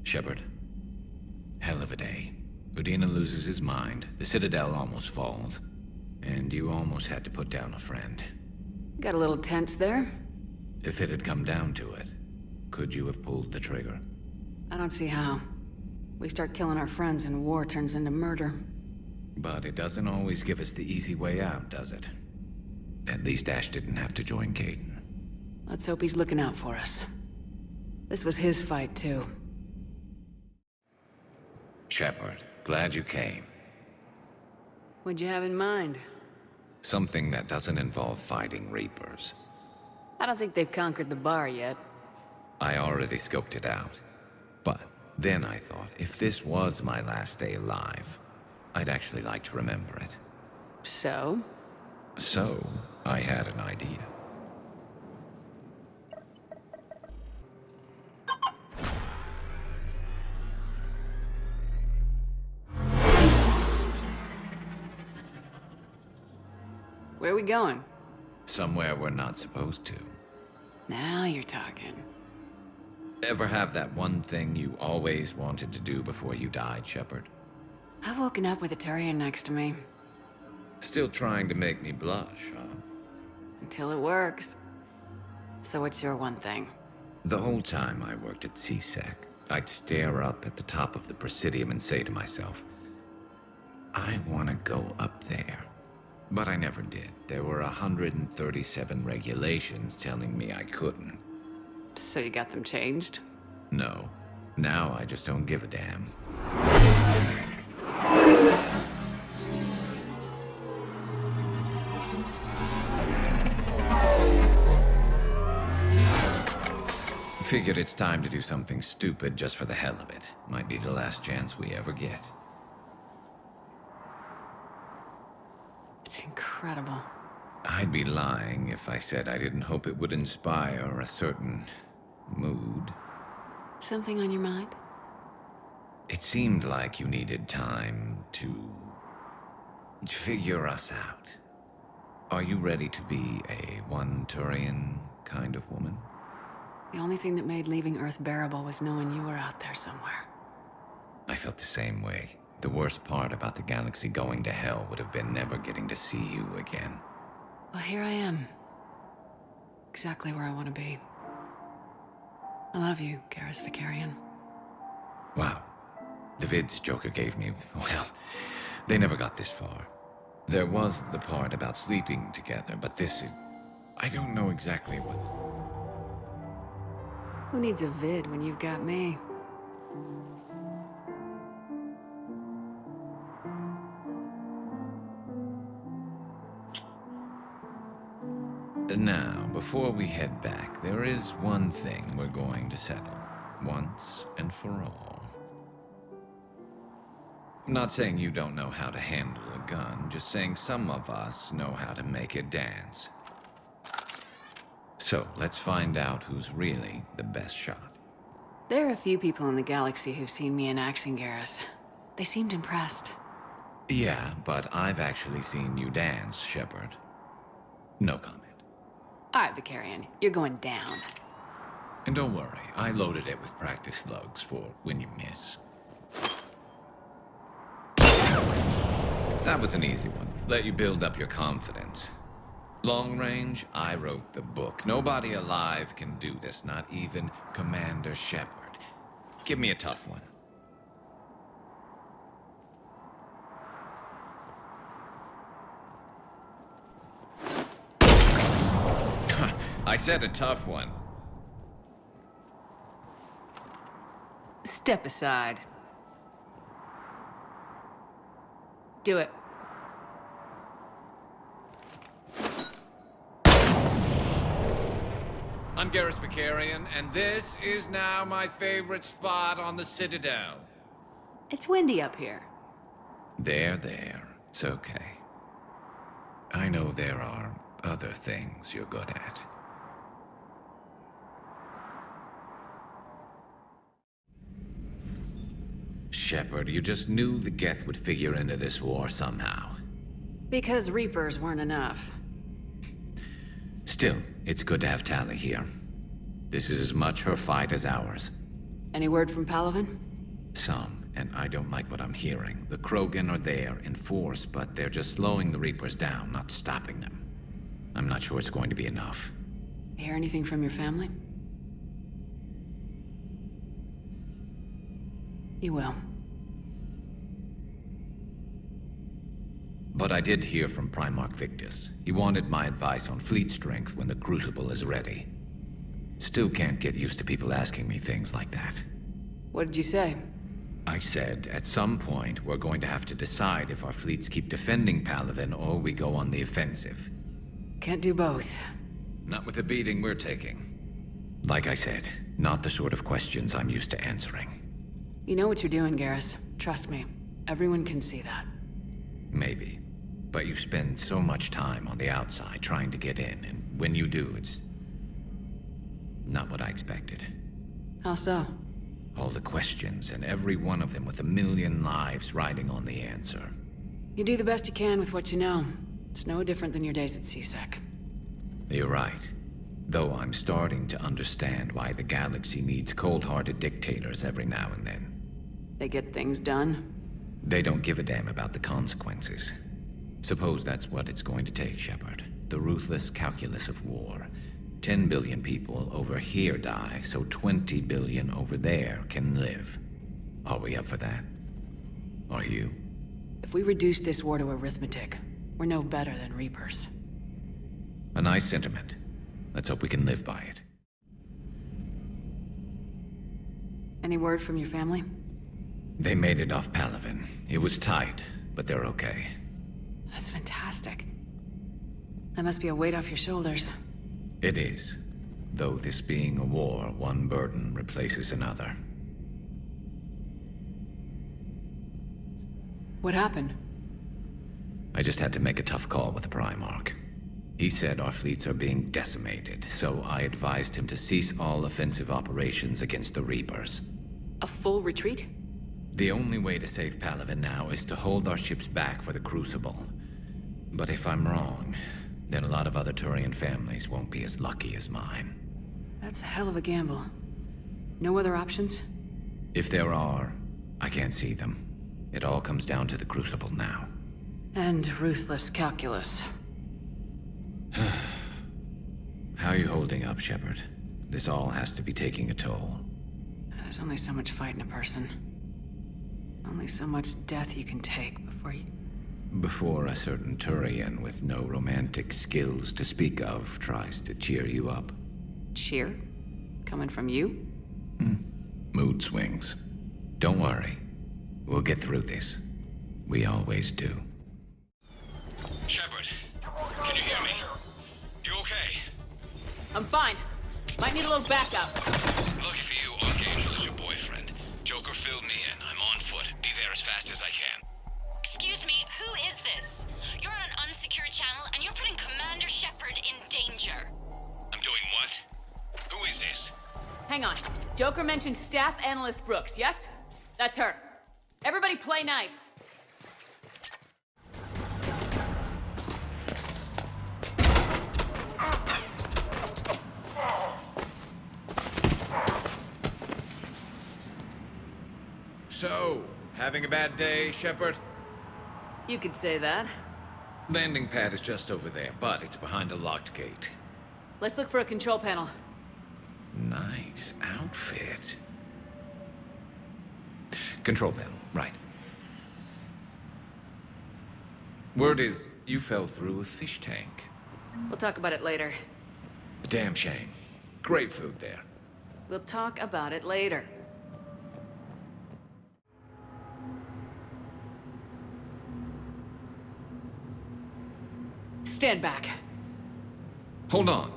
Shepard, hell of a day. Udina loses his mind, the Citadel almost falls, and you almost had to put down a friend. Got a little tense there? If it had come down to it, could you have pulled the trigger? I don't see how. We start killing our friends and war turns into murder. But it doesn't always give us the easy way out, does it? At least Ash didn't have to join Caden. Let's hope he's looking out for us. This was his fight, too. Shepard, glad you came. What'd you have in mind? Something that doesn't involve fighting Reapers. I don't think they've conquered the bar yet. I already scoped it out. But then I thought, if this was my last day alive, I'd actually like to remember it. So? So, I had an idea. Where are we going? Somewhere we're not supposed to. Now you're talking. Ever have that one thing you always wanted to do before you died, Shepard? I've woken up with a Turian next to me. Still trying to make me blush, huh? Until it works. So what's your one thing? The whole time I worked at CSEC, I'd stare up at the top of the Presidium and say to myself, I want to go up there. But I never did. There were 137 regulations telling me I couldn't. So you got them changed? No. Now I just don't give a damn. Figured it's time to do something stupid just for the hell of it. Might be the last chance we ever get. It's incredible. I'd be lying if I said I didn't hope it would inspire a certain mood. Something on your mind? It seemed like you needed time to figure us out. Are you ready to be a one Turian kind of woman? The only thing that made leaving Earth bearable was knowing you were out there somewhere. I felt the same way. The worst part about the galaxy going to hell would have been never getting to see you again. Well, here I am. Exactly where I want to be. I love you, Garrus Vicarian. Wow. The vids Joker gave me, well, they never got this far. There was the part about sleeping together, but this is... I don't know exactly what... Who needs a vid when you've got me? Now, before we head back, there is one thing we're going to settle. Once and for all. I'm not saying you don't know how to handle a gun, just saying some of us know how to make it dance. So, let's find out who's really the best shot. There are a few people in the galaxy who've seen me in action, Garrus. They seemed impressed. Yeah, but I've actually seen you dance, Shepard. No comment. All right, Vicarian, you're going down. And don't worry, I loaded it with practice slugs for when you miss. That was an easy one. Let you build up your confidence. Long range, I wrote the book. Nobody alive can do this, not even Commander Shepard. Give me a tough one. I said a tough one. Step aside. Do it. I'm Garrus Vicarian, and this is now my favorite spot on the Citadel. It's windy up here. There. It's okay. I know there are other things you're good at. Shepard, you just knew the Geth would figure into this war somehow. Because Reapers weren't enough. Still, it's good to have Tali here. This is as much her fight as ours. Any word from Palaven? Some, and I don't like what I'm hearing. The Krogan are there in force, but they're just slowing the Reapers down, not stopping them. I'm not sure it's going to be enough. Hear anything from your family? You will. But I did hear from Primarch Victus. He wanted my advice on fleet strength when the Crucible is ready. Still can't get used to people asking me things like that. What did you say? I said, at some point, we're going to have to decide if our fleets keep defending Palaven or we go on the offensive. Can't do both. Not with the beating we're taking. Like I said, not the sort of questions I'm used to answering. You know what you're doing, Garrus. Trust me. Everyone can see that. Maybe. But you spend so much time on the outside trying to get in, and when you do, it's not what I expected. How so? All the questions, and every one of them with a million lives riding on the answer. You do the best you can with what you know. It's no different than your days at CSEC. You're right. Though I'm starting to understand why the galaxy needs cold-hearted dictators every now and then. They get things done. They don't give a damn about the consequences. Suppose that's what it's going to take, Shepard. The ruthless calculus of war. 10 billion people over here die, so 20 billion over there can live. Are we up for that? Are you? If we reduce this war to arithmetic, we're no better than Reapers. A nice sentiment. Let's hope we can live by it. Any word from your family? They made it off Palaven. It was tight, but they're okay. That's fantastic. That must be a weight off your shoulders. It is. Though this being a war, one burden replaces another. What happened? I just had to make a tough call with the Primarch. He said our fleets are being decimated, so I advised him to cease all offensive operations against the Reapers. A full retreat? The only way to save Palaven now is to hold our ships back for the Crucible. But if I'm wrong, then a lot of other Turian families won't be as lucky as mine. That's a hell of a gamble. No other options? If there are, I can't see them. It all comes down to the Crucible now. And ruthless calculus. How are you holding up, Shepard? This all has to be taking a toll. There's only so much fight in a person. Only so much death you can take before you... Before a certain Turian with no romantic skills to speak of tries to cheer you up. Cheer? Coming from you? Mood swings. Don't worry. We'll get through this. We always do. Shepard, can you hear me? You okay? I'm fine. Might need a little backup. Lucky for you, Archangel is your boyfriend. Joker filled me in. I'm on foot. Be there as fast as I can. Excuse me, who is this? You're on an unsecured channel and you're putting Commander Shepard in danger. I'm doing what? Who is this? Hang on. Joker mentioned Staff Analyst Brooks, yes? That's her. Everybody play nice. So, having a bad day, Shepard? You could say that. Landing pad is just over there, but it's behind a locked gate. Let's look for a control panel. Nice outfit. Control panel, right. Word is, you fell through a fish tank. We'll talk about it later. A damn shame. Great food there. We'll talk about it later. Stand back. Hold on.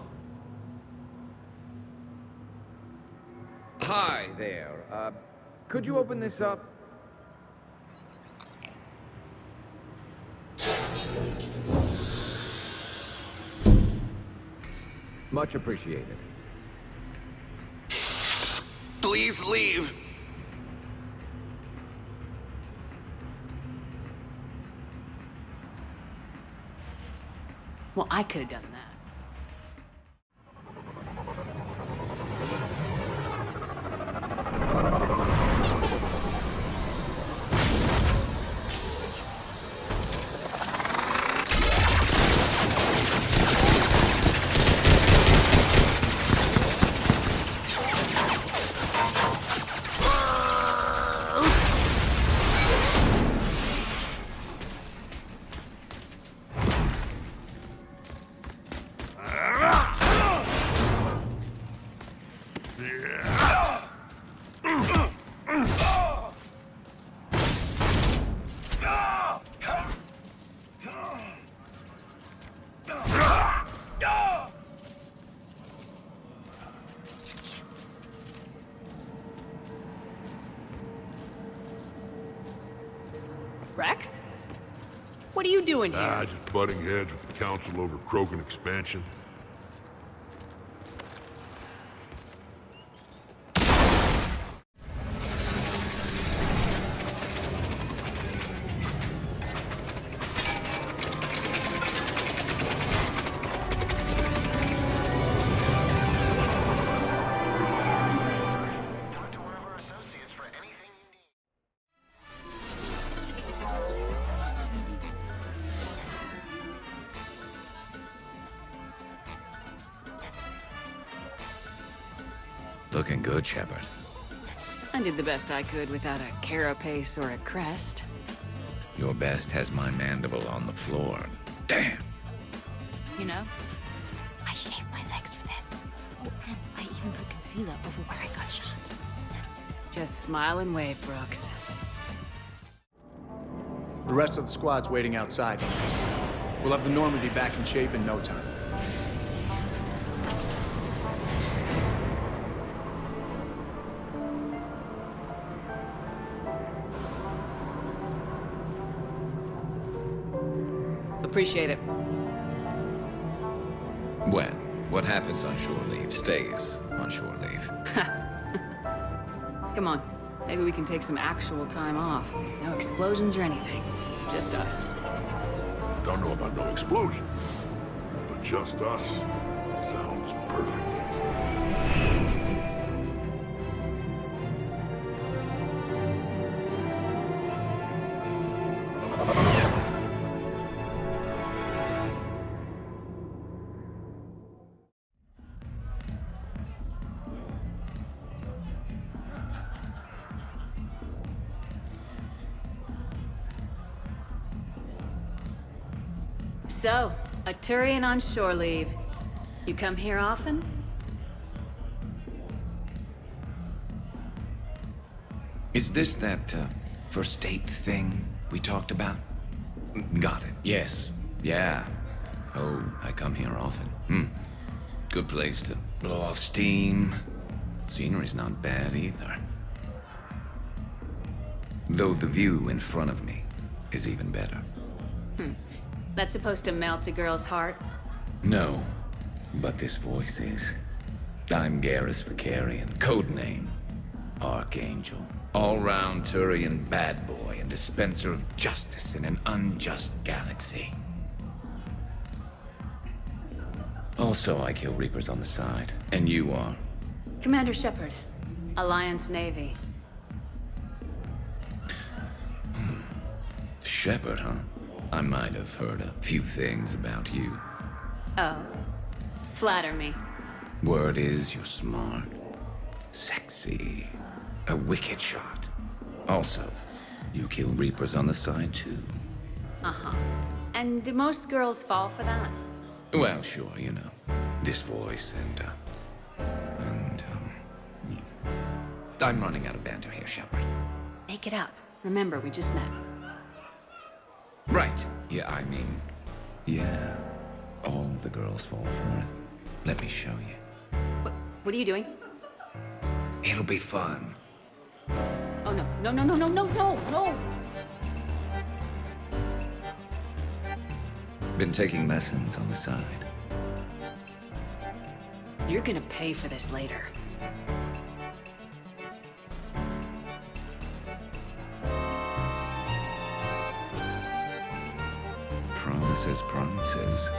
Hi there. Could you open this up? Much appreciated. Please leave. Well, I could have done that. Rex? What are you doing here? Just butting heads with the council over Krogan expansion. Looking good, Shepard. I did the best I could without a carapace or a crest. Your best has my mandible on the floor. Damn. You know, I shaved my legs for this. Oh, and I even put concealer over where I got shot. Just smile and wave, Brooks. The rest of the squad's waiting outside. We'll have the Normandy back in shape in no time. Appreciate it. Well, what happens on shore leave stays on shore leave. Come on. Maybe we can take some actual time off. No explosions or anything. Just us. Don't know about no explosions, but just us sounds perfect. So, a Turian on shore leave. You come here often? Is this that, first date thing we talked about? Got it. Yes. Yeah. Oh, I come here often. Good place to blow off steam. Scenery's not bad either. Though the view in front of me is even better. That's supposed to melt a girl's heart? No, but this voice is. I'm Garrus Vicarian, codename Archangel. All-round Turian bad boy and dispenser of justice in an unjust galaxy. Also, I kill Reapers on the side, and you are? Commander Shepard, Alliance Navy. Shepard, huh? I might have heard a few things about you. Oh. Flatter me. Word is you're smart, sexy, a wicked shot. Also, you kill Reapers on the side, too. Uh-huh. And do most girls fall for that? Well, sure, you know. This voice and I'm running out of banter here, Shepard. Make it up. Remember, we just met. Right. Yeah, I mean, yeah. All the girls fall for it. Let me show you. What are you doing? It'll be fun. Oh, no. No, no, no, no, no, no, no! Been taking lessons on the side. You're gonna pay for this later. Promises, promises.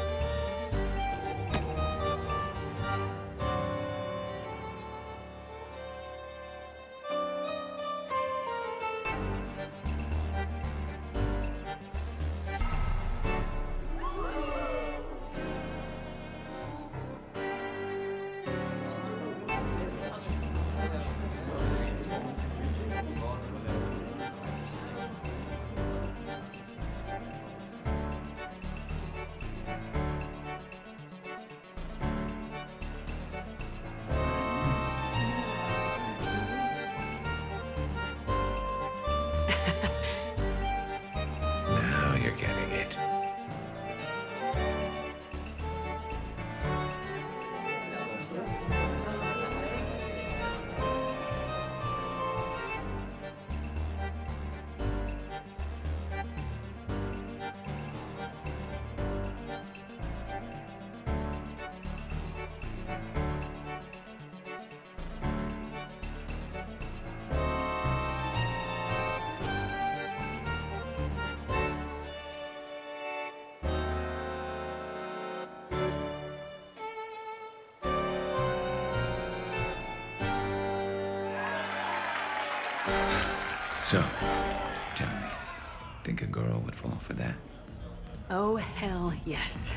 So, tell me, think a girl would fall for that? Oh, hell yes.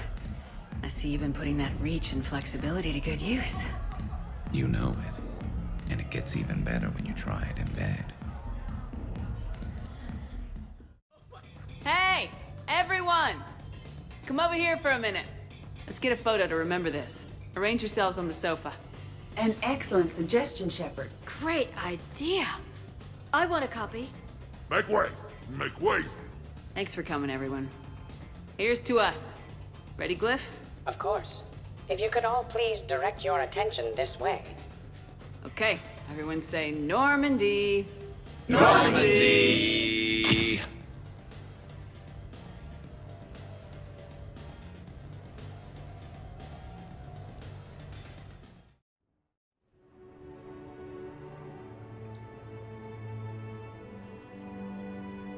I see you've been putting that reach and flexibility to good use. You know it. And it gets even better when you try it in bed. Hey, everyone! Come over here for a minute. Let's get a photo to remember this. Arrange yourselves on the sofa. An excellent suggestion, Shepard. Great idea. I want a copy. Make way! Make way! Thanks for coming, everyone. Here's to us. Ready, Glyph? Of course. If you could all please direct your attention this way. Okay, everyone say Normandy. Normandy!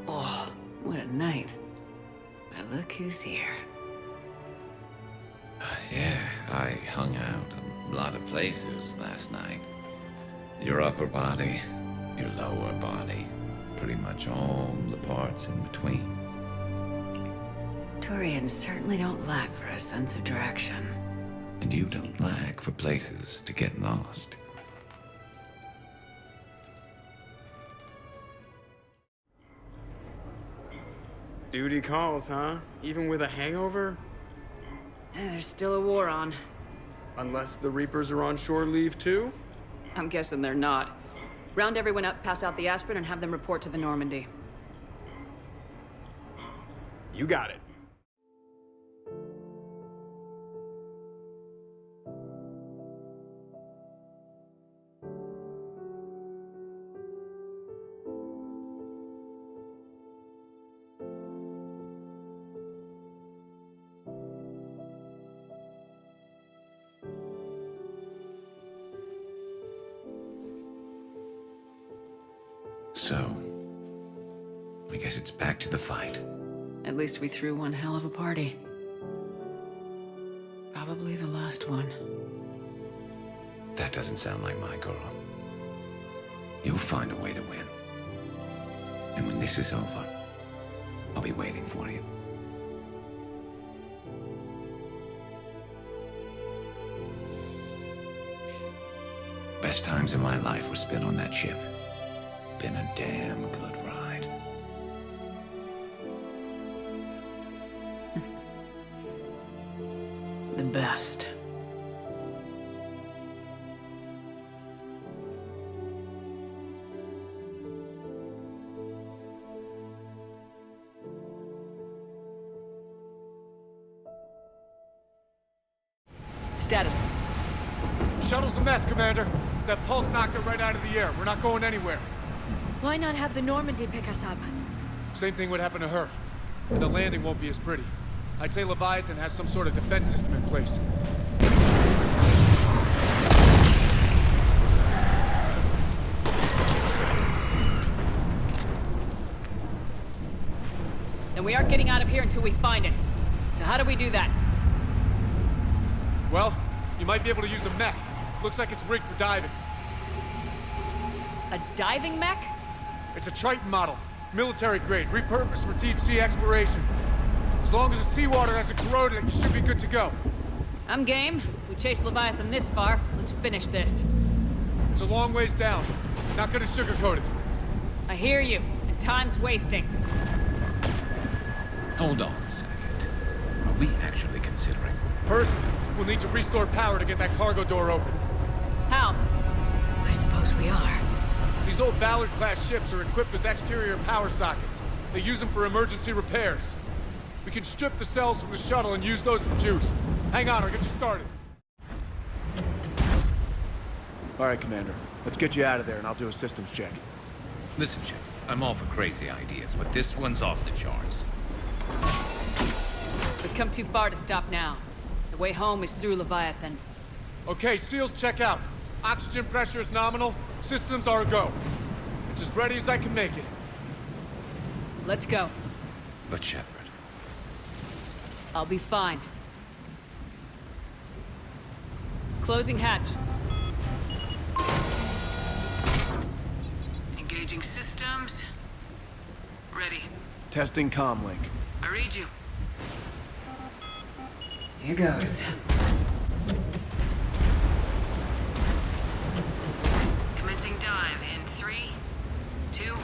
Oh, what a night. But look who's here. Yeah, I hung out a lot of places last night. Your upper body, your lower body, pretty much all the parts in between. Turians certainly don't lack for a sense of direction. And you don't lack for places to get lost. Duty calls, huh? Even with a hangover? There's still a war on. Unless the Reapers are on shore leave too? I'm guessing they're not. Round everyone up, pass out the aspirin, and have them report to the Normandy. You got it. So, I guess it's back to the fight. At least we threw one hell of a party. Probably the last one. That doesn't sound like my girl. You'll find a way to win. And when this is over, I'll be waiting for you. Best times in my life were spent on that ship. Been a damn good ride. The best. Status. Shuttle's a mess, Commander. That pulse knocked it right out of the air. We're not going anywhere. Why not have the Normandy pick us up? Same thing would happen to her. And the landing won't be as pretty. I'd say Leviathan has some sort of defense system in place. Then we aren't getting out of here until we find it. So how do we do that? Well, you might be able to use a mech. Looks like it's rigged for diving. A diving mech? It's a Triton model. Military grade, repurposed for deep sea exploration. As long as the seawater hasn't corroded it, you should be good to go. I'm game. We chased Leviathan this far. Let's finish this. It's a long ways down. Not gonna sugarcoat it. I hear you, and time's wasting. Hold on a second. Are we actually considering? First, we'll need to restore power to get that cargo door open. How? I suppose we are. These old Ballard-class ships are equipped with exterior power sockets. They use them for emergency repairs. We can strip the cells from the shuttle and use those for juice. Hang on, I'll get you started. All right, Commander. Let's get you out of there, and I'll do a systems check. Listen, Chip, I'm all for crazy ideas, but this one's off the charts. We've come too far to stop now. The way home is through Leviathan. Okay, SEALs check out. Oxygen pressure is nominal. Systems are a go. It's as ready as I can make it. Let's go. But Shepard... I'll be fine. Closing hatch. Engaging systems. Ready. Testing comm link. I read you. Here goes. Commencing dive in 3, 2, 1.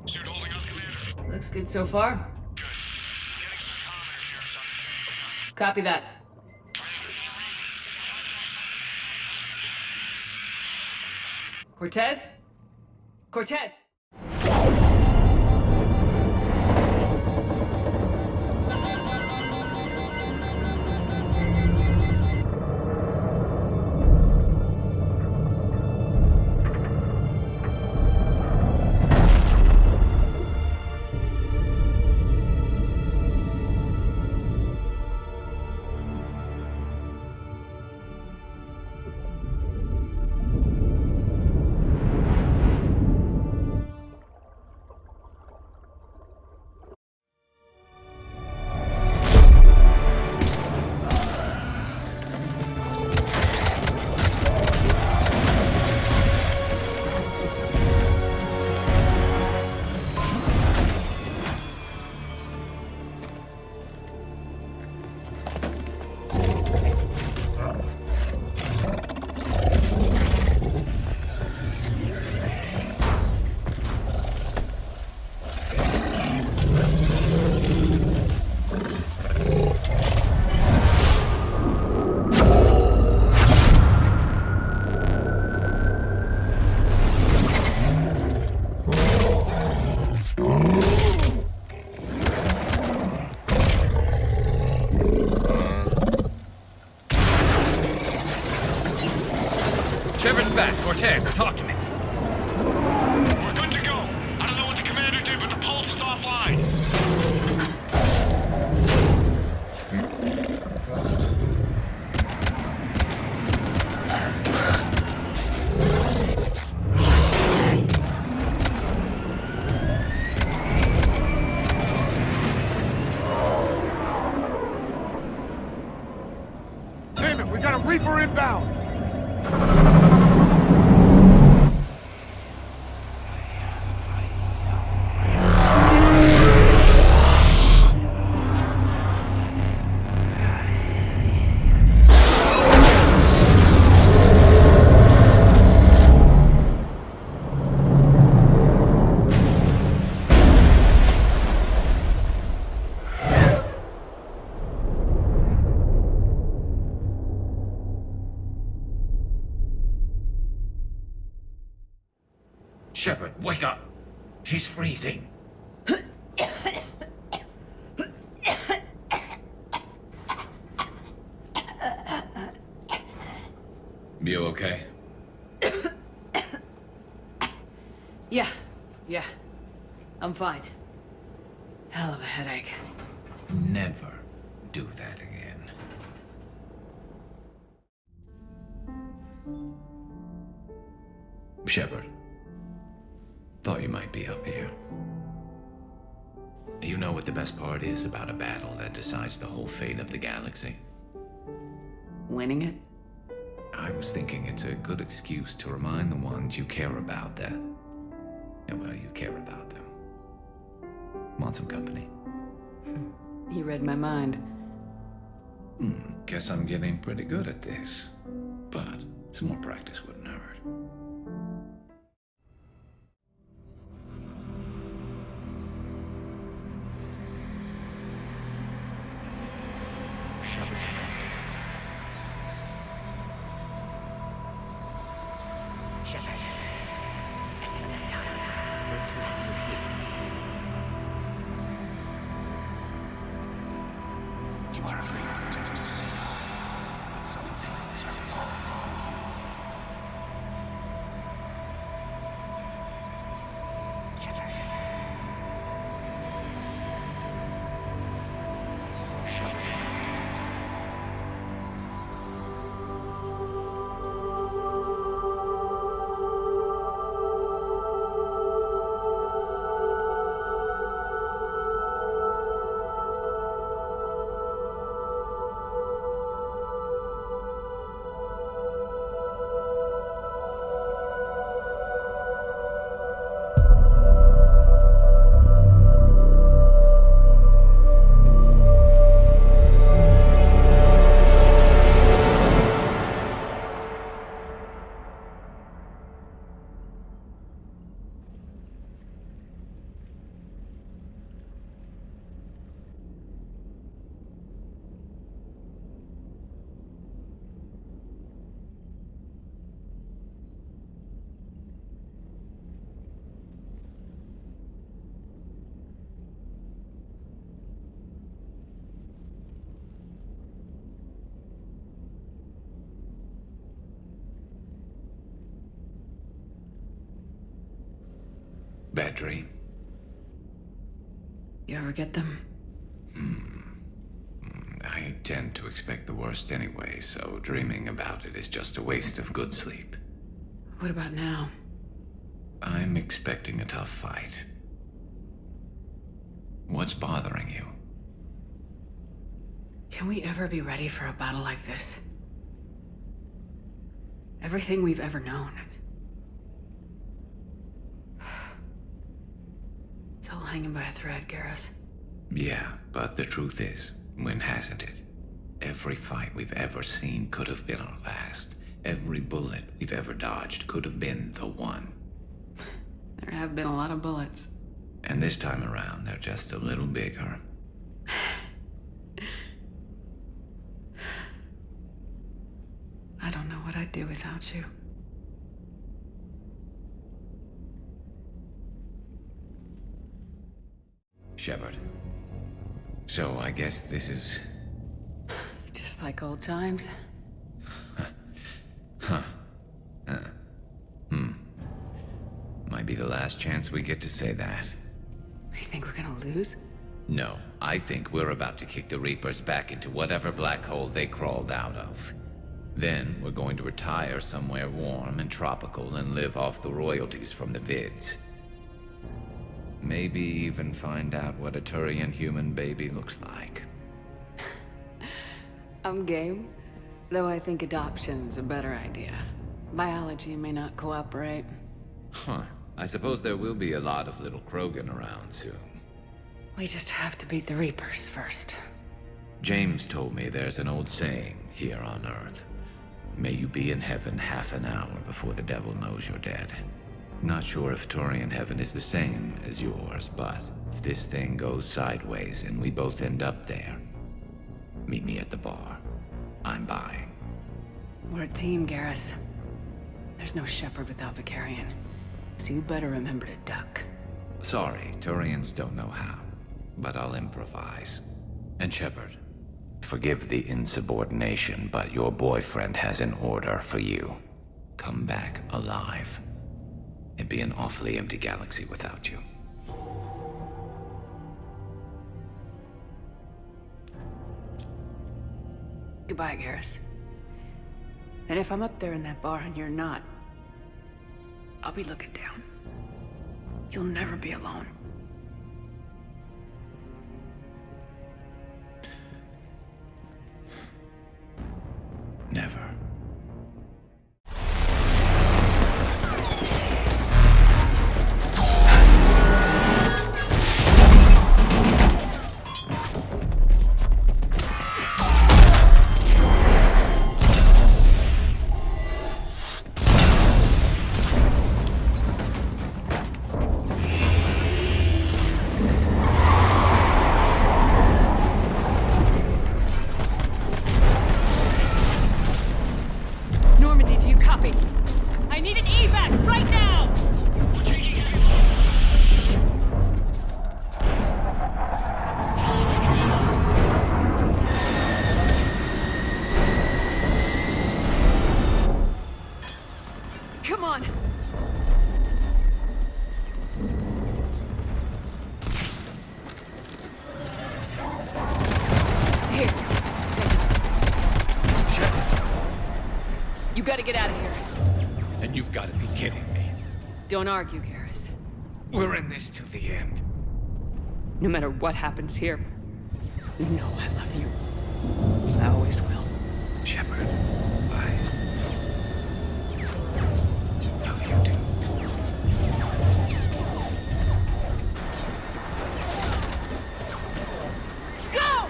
Suit holding up, Commander. Looks good so far. Good. Getting some comm interference on the Copy that. Cortez? Cortez! Shepard's back. Cortez, talk to me. We're good to go. I don't know what the commander did, but the pulse is offline. Damn it, we got a Reaper inbound! Shepard, wake up. She's freezing. You okay? Yeah. I'm fine. Hell of a headache. Never do that again. Shepard. Thought you might be up here. You know what the best part is about a battle that decides the whole fate of the galaxy? Winning it? I was thinking it's a good excuse to remind the ones you care about that, well, you care about them. Want some company? You read my mind. Guess I'm getting pretty good at this, but some more practice wouldn't hurt. Shepard Commander. Shepard. Excellent timing. Good to have you here. You are a great protector, Zeno, but some things are beyond even you. Bad dream? You ever get them? I tend to expect the worst anyway, so dreaming about it is just a waste of good sleep. What about now? I'm expecting a tough fight. What's bothering you? Can we ever be ready for a battle like this? Everything we've ever known. It's all hanging by a thread, Garrus. Yeah, but the truth is, when hasn't it? Every fight we've ever seen could have been our last. Every bullet we've ever dodged could have been the one. There have been a lot of bullets. And this time around, they're just a little bigger. I don't know what I'd do without you. Shepard. So I guess this is... Just like old times. Might be the last chance we get to say that. You think we're gonna lose? No, I think we're about to kick the Reapers back into whatever black hole they crawled out of. Then we're going to retire somewhere warm and tropical and live off the royalties from the vids. Maybe even find out what a Turian human baby looks like. I'm game. Though I think adoption's a better idea. Biology may not cooperate. Huh. I suppose there will be a lot of little Krogan around soon. We just have to beat the Reapers first. James told me there's an old saying here on Earth. May you be in heaven half an hour before the devil knows you're dead. Not sure if Turian heaven is the same as yours, but if this thing goes sideways and we both end up there, meet me at the bar. I'm buying. We're a team, Garrus. There's no Shepard without Vicarian. So you better remember to duck. Sorry, Turians don't know how, but I'll improvise. And Shepard, forgive the insubordination, but your boyfriend has an order for you. Come back alive. It'd be an awfully empty galaxy without you. Goodbye, Garrus. And if I'm up there in that bar and you're not, I'll be looking down. You'll never be alone. Never. Normandy, do you copy? I need an evac right now! Come on! Here, take it. You gotta get out of here. And you've got to be kidding me. Don't argue, Garrus. We're in this to the end. No matter what happens here, you know I love you. I always will. Shepard, I love you too. Go!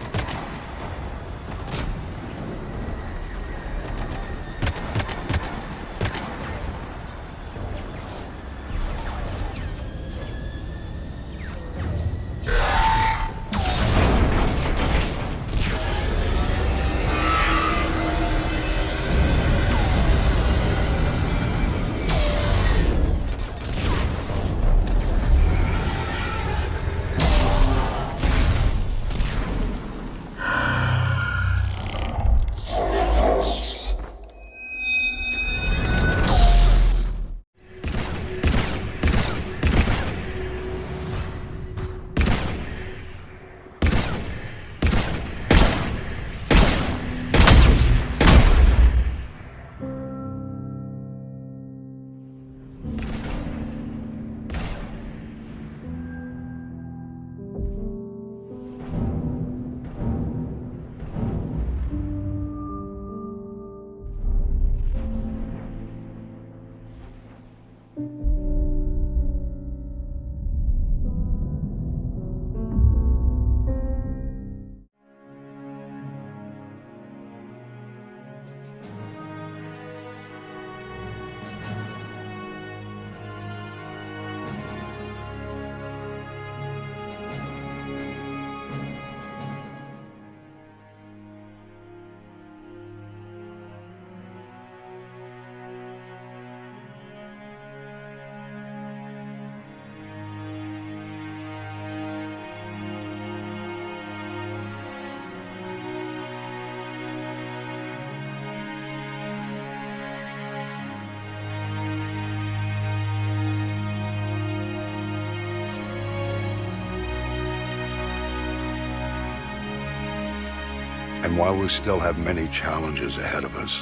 And while we still have many challenges ahead of us,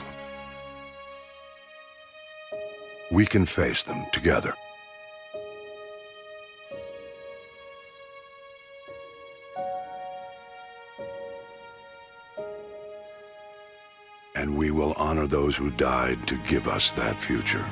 we can face them together. And we will honor those who died to give us that future.